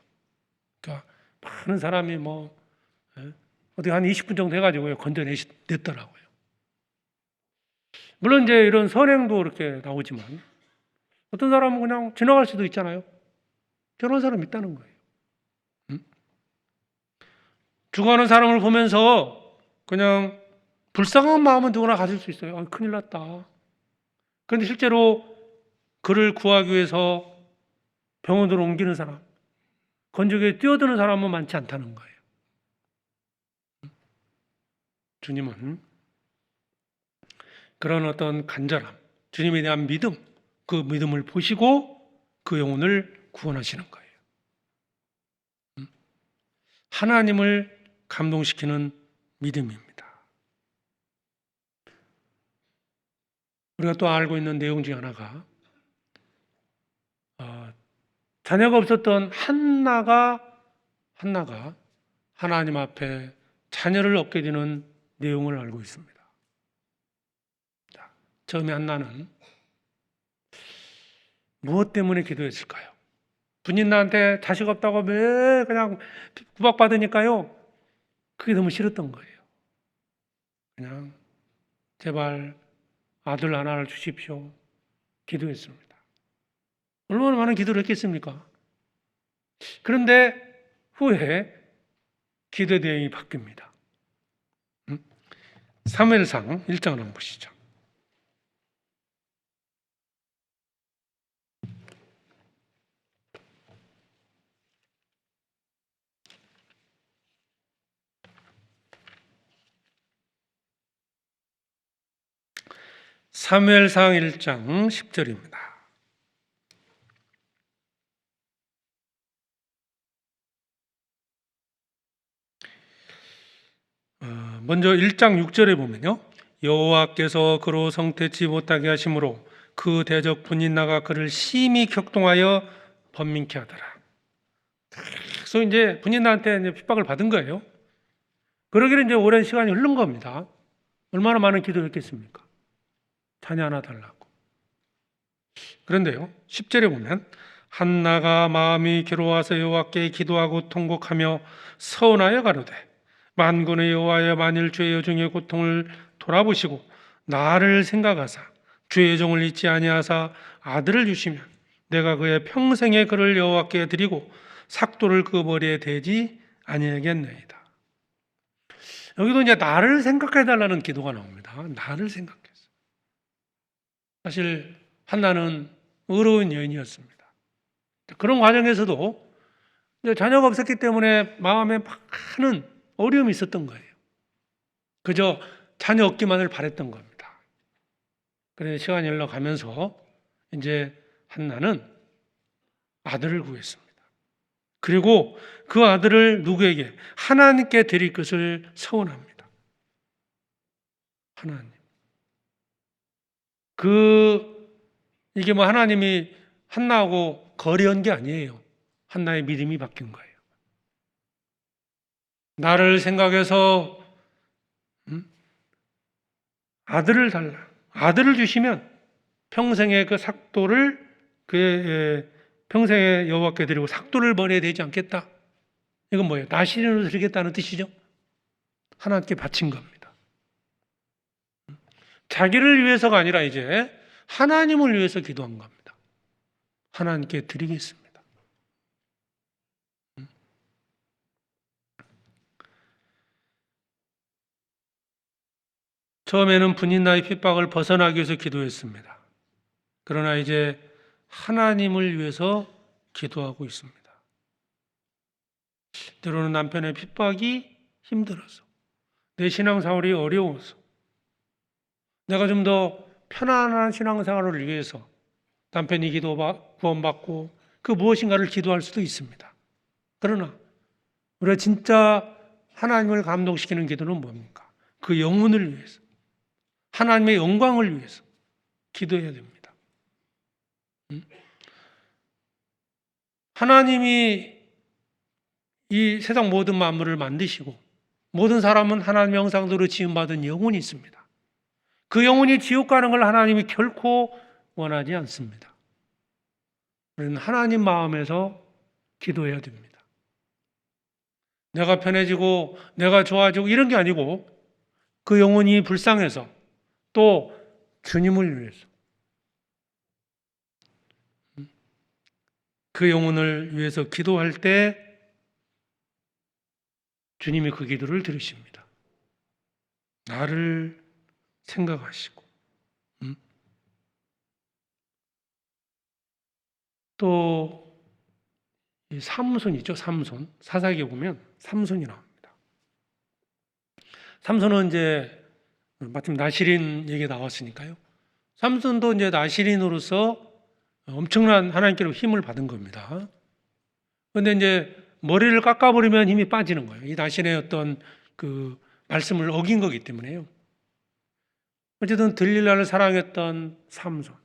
그러니까 많은 사람이 뭐 어디 한 20분 정도 해가지고 건져냈더라고요. 물론 이제 이런 선행도 이렇게 나오지만 어떤 사람은 그냥 지나갈 수도 있잖아요. 저런 사람 있다는 거예요. 죽어가는 사람을 보면서 그냥 불쌍한 마음은 누구나 가질 수 있어요. 큰일 났다. 그런데 실제로 그를 구하기 위해서 병원으로 옮기는 사람, 건조기에 뛰어드는 사람은 많지 않다는 거예요. 주님은 그런 어떤 간절함, 주님에 대한 믿음, 그 믿음을 보시고 그 영혼을 구원하시는 거예요. 하나님을 감동시키는 믿음입니다. 우리가 또 알고 있는 내용 중에 하나가 자녀가 없었던 한나가 하나님 앞에 자녀를 얻게 되는 내용을 알고 있습니다. 자, 처음에 한나는 무엇 때문에 기도했을까요? 분인나한테 자식 없다고 매 그냥 구박받으니까요. 그게 너무 싫었던 거예요. 그냥 제발 아들 하나를 주십시오. 기도했습니다. 얼마나 많은 기도를 했겠습니까? 그런데 후에 기도 내용이 바뀝니다. 사무엘상 1장을 한번 보시죠. 사무엘상 1장 10절입니다. 먼저 1장 6절에 보면요. 여호와께서 그로 성태치 못하게 하심으로 그 대적 분인나가 그를 심히 격동하여 번민케 하더라. 그래서 이제 분인나한테 이제 핍박을 받은 거예요. 그러기를 이제 오랜 시간이 흐른 겁니다. 얼마나 많은 기도를 했겠습니까? 자녀 하나 달라고. 그런데요, 10절에 보면 한나가 마음이 괴로워서 여호와께 기도하고 통곡하며 서운하여 가로되 만군의 여호와여 만일 주의 여종의 고통을 돌아보시고 나를 생각하사 주의 종을 잊지 아니하사 아들을 주시면 내가 그의 평생의 그를 여호와께 드리고 삭도를 그 머리에 대지 아니하겠나이다. 여기도 이제 나를 생각해 달라는 기도가 나옵니다. 나를 생각해서. 사실 한나는 의로운 여인이었습니다. 그런 과정에서도 자녀가 없었기 때문에 마음에 많은 어려움이 있었던 거예요. 그저 자녀 얻기만을 바랬던 겁니다. 그런데 시간이 흘러가면서 이제 한나는 아들을 구했습니다. 그리고 그 아들을 누구에게? 하나님께 드릴 것을 서원합니다. 하나님. 이게 뭐 하나님이 한나하고 거래한 게 아니에요. 한나의 믿음이 바뀐 거예요. 나를 생각해서 아들을 달라. 아들을 주시면 평생의 그 삭도를 그의 평생의 여호와께 드리고 삭도를 버려야 되지 않겠다. 이건 뭐예요? 나시린으로 드리겠다는 뜻이죠. 하나님께 바친 겁니다. 자기를 위해서가 아니라 이제 하나님을 위해서 기도한 겁니다. 하나님께 드리겠습니다. 처음에는 분인나의 핍박을 벗어나기 위해서 기도했습니다. 그러나 이제 하나님을 위해서 기도하고 있습니다. 때로는 남편의 핍박이 힘들어서, 내 신앙생활이 어려워서, 내가 좀 더 편안한 신앙생활을 위해서 남편이 구원받고 그 무엇인가를 기도할 수도 있습니다. 그러나 우리가 진짜 하나님을 감동시키는 기도는 뭡니까? 그 영혼을 위해서, 하나님의 영광을 위해서 기도해야 됩니다. 하나님이 이 세상 모든 만물을 만드시고 모든 사람은 하나님의 형상대로 지음받은 영혼이 있습니다. 그 영혼이 지옥 가는 걸 하나님이 결코 원하지 않습니다. 우리는 하나님 마음에서 기도해야 됩니다. 내가 편해지고 내가 좋아지고 이런 게 아니고 그 영혼이 불쌍해서 또 주님을 위해서 그 영혼을 위해서 기도할 때 주님이 그 기도를 들으십니다. 나를 생각하시고 또 삼손 있죠. 삼손. 사사기에 보면 삼손이 나옵니다. 삼손은 이제 마침 나실인 얘기 나왔으니까요. 삼손도 이제 나실인으로서 엄청난 하나님께로 힘을 받은 겁니다. 그런데 이제 머리를 깎아버리면 힘이 빠지는 거예요. 이 나실의 어떤 그 말씀을 어긴 거기 때문에요. 어쨌든 들릴라를 사랑했던 삼손.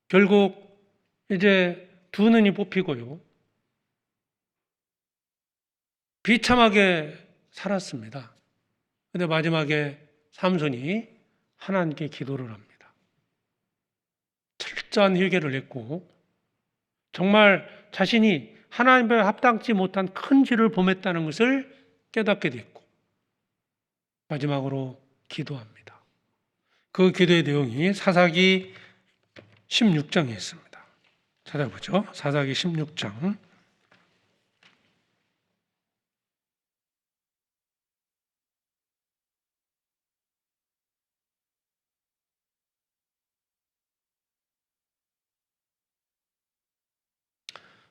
결국 이제 두 눈이 뽑히고요. 비참하게 살았습니다. 근데 마지막에 삼손이 하나님께 기도를 합니다. 철저한 회개를 했고 정말 자신이 하나님께 합당치 못한 큰 죄를 범했다는 것을 깨닫게 됐고 마지막으로 기도합니다. 그 기도의 내용이 사사기 16장에 있습니다. 찾아보죠. 사사기 16장.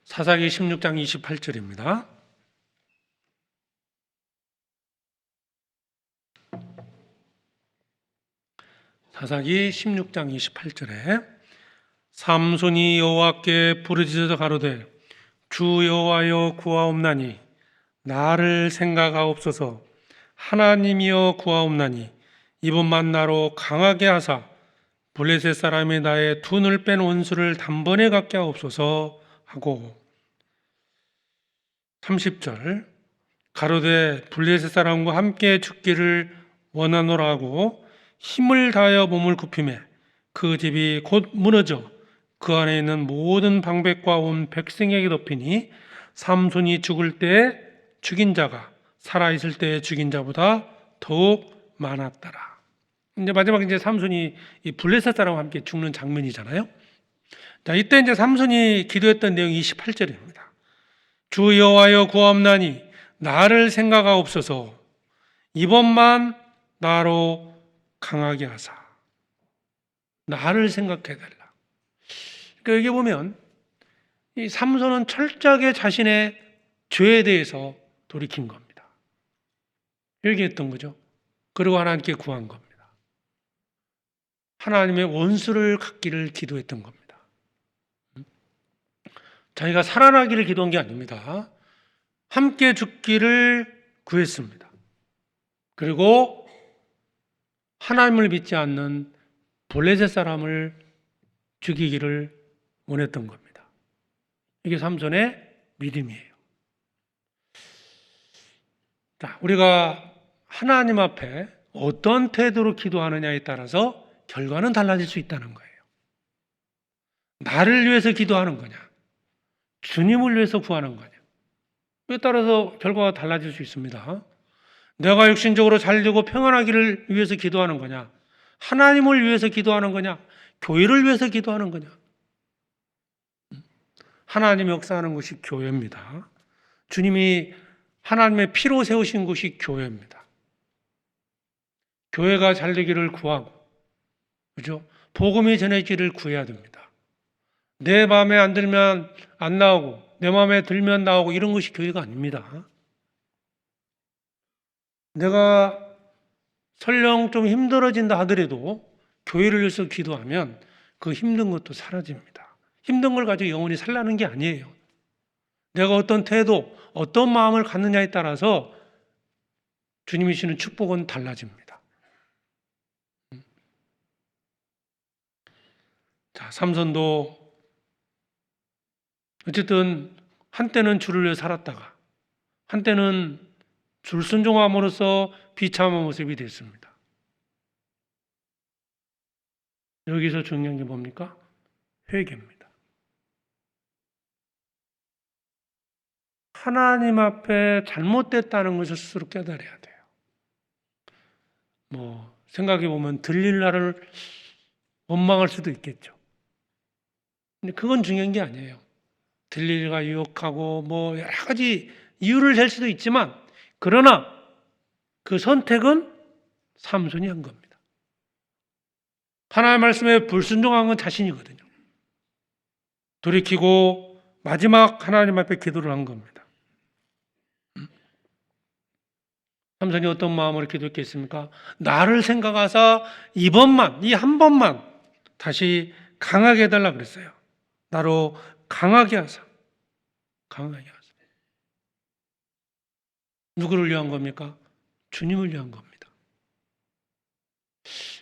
사사기 16장 28절입니다. 사사기 16장 28절에 삼손이 여호와께 부르짖어 가로되 주 여호와여 구하옵나니 나를 생각하옵소서. 하나님이여 구하옵나니 이번만 나로 강하게 하사 블레셋 사람이 나의 두 눈을 뺀 원수를 단번에 갖게 하옵소서 하고 30절 가로되 블레셋 사람과 함께 죽기를 원하노라 하고 힘을 다하여 몸을 굽히매 그 집이 곧 무너져 그 안에 있는 모든 방백과 온 백성에게 덮이니 삼손이 죽을 때 죽인 자가 살아있을 때 죽인 자보다 더욱 많았더라. 이제 마지막에 이제 삼손이 이 블레셋 사람과 함께 죽는 장면이잖아요. 자, 이때 이제 삼손이 기도했던 내용이 28절입니다. 주 여호와여 구하옵나니 나를 생각하옵소서. 이번만 나로 강하게 하사. 나를 생각해달라. 그러니까 여기 보면 이 삼손은 철저하게 자신의 죄에 대해서 돌이킨 겁니다. 회개했던 거죠. 그리고 하나님께 구한 겁니다. 하나님의 원수를 갖기를 기도했던 겁니다. 자기가 살아나기를 기도한 게 아닙니다. 함께 죽기를 구했습니다. 그리고 하나님을 믿지 않는 블레셋 사람을 죽이기를 원했던 겁니다. 이게 삼손의 믿음이에요. 자, 우리가 하나님 앞에 어떤 태도로 기도하느냐에 따라서 결과는 달라질 수 있다는 거예요. 나를 위해서 기도하는 거냐, 주님을 위해서 구하는 거냐, 이에 따라서 결과가 달라질 수 있습니다. 내가 육신적으로 잘되고 평안하기를 위해서 기도하는 거냐, 하나님을 위해서 기도하는 거냐, 교회를 위해서 기도하는 거냐. 하나님이 역사하는 것이 교회입니다. 주님이 하나님의 피로 세우신 곳이 교회입니다. 교회가 잘되기를 구하고, 그죠? 복음이 전해지기를 구해야 됩니다. 내 마음에 안 들면 안 나오고, 내 마음에 들면 나오고, 이런 것이 교회가 아닙니다. 내가 설령 좀 힘들어진다 하더라도 교회를 위해서 기도하면 그 힘든 것도 사라집니다. 힘든 걸 가지고 영원히 살라는 게 아니에요. 내가 어떤 태도, 어떤 마음을 갖느냐에 따라서 주님이 주시는 축복은 달라집니다. 자, 삼손도 어쨌든 한때는 주를 위해 살았다가 한때는 불순종함으로써 비참한 모습이 됐습니다. 여기서 중요한 게 뭡니까? 회개입니다. 하나님 앞에 잘못됐다는 것을 스스로 깨달아야 돼요. 생각해 보면 들릴라를 원망할 수도 있겠죠. 근데 그건 중요한 게 아니에요. 들릴라가 유혹하고 여러 가지 이유를 댈 수도 있지만, 그러나 그 선택은 삼손이 한 겁니다. 하나님의 말씀에 불순종한 건 자신이거든요. 돌이키고 마지막 하나님 앞에 기도를 한 겁니다. 삼손이 어떤 마음으로 기도했겠습니까? 나를 생각하사 이번만, 이 한 번만 다시 강하게 해달라 그랬어요. 나로 강하게 하사. 강하게 하사. 누구를 위한 겁니까? 주님을 위한 겁니다.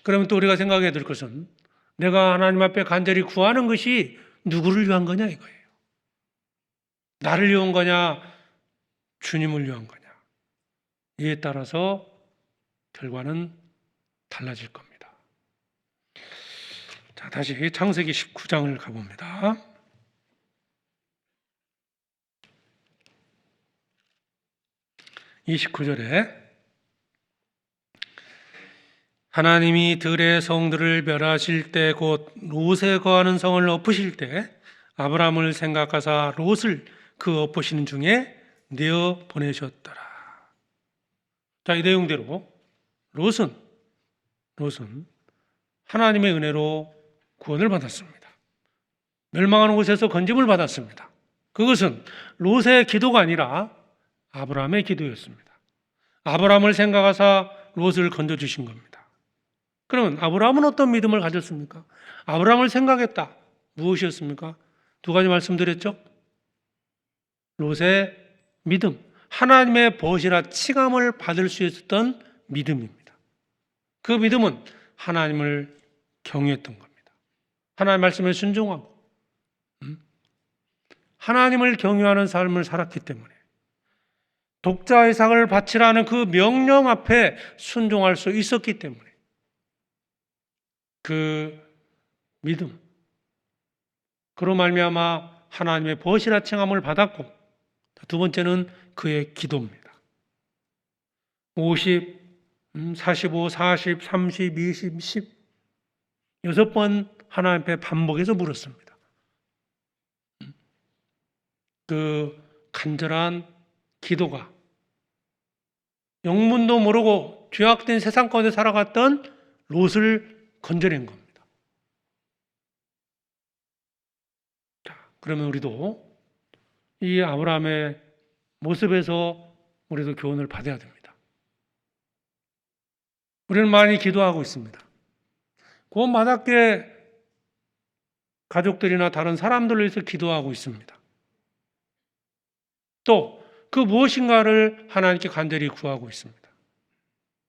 그러면 또 우리가 생각해야 될 것은 내가 하나님 앞에 간절히 구하는 것이 누구를 위한 거냐 이거예요. 나를 위한 거냐, 주님을 위한 거냐. 이에 따라서 결과는 달라질 겁니다. 자, 다시 창세기 19장을 가봅니다. 이 19절에 하나님이 들의 성들을 멸하실 때 곧 롯에 거하는 성을 엎으실 때 아브라함을 생각하사 롯을 그 엎으시는 중에 내어 보내셨더라. 자, 이 내용대로 롯은 하나님의 은혜로 구원을 받았습니다. 멸망하는 곳에서 건짐을 받았습니다. 그것은 롯의 기도가 아니라 아브라함의 기도였습니다. 아브라함을 생각하사 롯을 건져주신 겁니다. 그러면 아브라함은 어떤 믿음을 가졌습니까? 아브라함을 생각했다. 무엇이었습니까? 두 가지 말씀드렸죠? 롯의 믿음, 하나님의 벗이라 칭함을 받을 수 있었던 믿음입니다. 그 믿음은 하나님을 경외했던 겁니다. 하나님 말씀에 순종하고 하나님을 경외하는 삶을 살았기 때문에 독자 이삭을 바치라는 그 명령 앞에 순종할 수 있었기 때문에 그 믿음, 그로 말미암아 하나님의 벗이라 칭함을 받았고, 두 번째는 그의 기도입니다. 50, 45, 40, 30, 20, 10 6번 하나님 앞에 반복해서 물었습니다. 그 간절한 기도가 영문도 모르고 죄악된 세상 가운데 살아갔던 롯을 건져낸 겁니다. 자, 그러면 우리도 이 아브라함의 모습에서 우리도 교훈을 받아야 됩니다. 우리는 많이 기도하고 있습니다. 구원받았기에 가족들이나 다른 사람들을 위해서 기도하고 있습니다. 또 그 무엇인가를 하나님께 간절히 구하고 있습니다.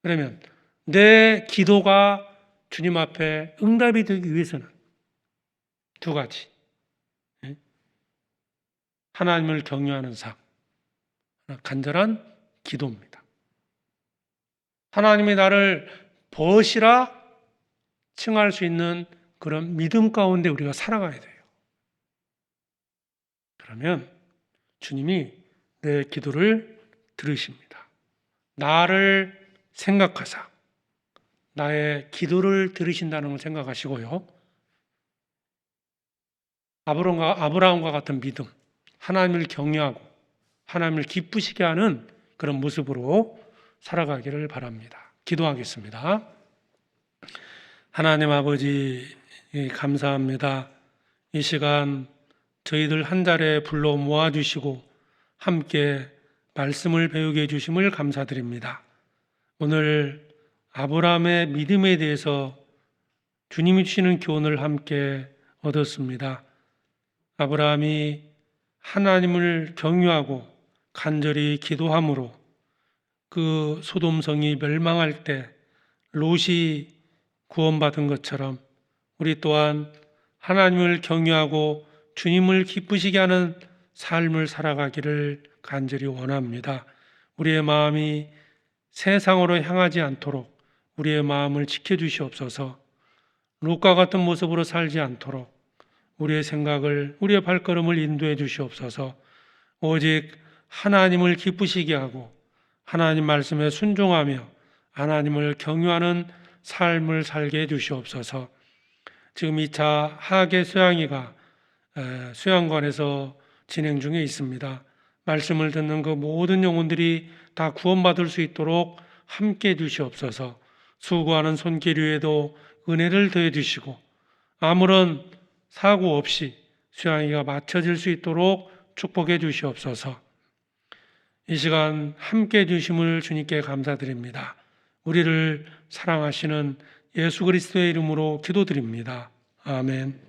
그러면 내 기도가 주님 앞에 응답이 되기 위해서는 두 가지. 하나님을 경외하는 삶, 간절한 기도입니다. 하나님이 나를 벗이라 칭할 수 있는 그런 믿음 가운데 우리가 살아가야 돼요. 그러면 주님이 내 기도를 들으십니다. 나를 생각하사 나의 기도를 들으신다는 걸 생각하시고요. 아브라함과 같은 믿음, 하나님을 경외하고 하나님을 기쁘시게 하는 그런 모습으로 살아가기를 바랍니다. 기도하겠습니다. 하나님 아버지 감사합니다. 이 시간 저희들 한 자리에 불러 모아주시고 함께 말씀을 배우게 해주심을 감사드립니다. 오늘 아브라함의 믿음에 대해서 주님이 주시는 교훈을 함께 얻었습니다. 아브라함이 하나님을 경유하고 간절히 기도함으로 그 소돔성이 멸망할 때 롯이 구원받은 것처럼 우리 또한 하나님을 경유하고 주님을 기쁘시게 하는 삶을 살아가기를 간절히 원합니다. 우리의 마음이 세상으로 향하지 않도록 우리의 마음을 지켜주시옵소서. 롯과 같은 모습으로 살지 않도록 우리의 생각을, 우리의 발걸음을 인도해 주시옵소서. 오직 하나님을 기쁘시게 하고 하나님 말씀에 순종하며 하나님을 경유하는 삶을 살게 해 주시옵소서. 지금 2차 하계 수양회가 수양관에서 진행 중에 있습니다. 말씀을 듣는 그 모든 영혼들이 다 구원받을 수 있도록 함께 해 주시옵소서. 수고하는 손길 위에도 은혜를 더해 주시고 아무런 사고 없이 수양회가 마쳐질 수 있도록 축복해 주시옵소서. 이 시간 함께 해주심을 주님께 감사드립니다. 우리를 사랑하시는 예수 그리스도의 이름으로 기도드립니다. 아멘.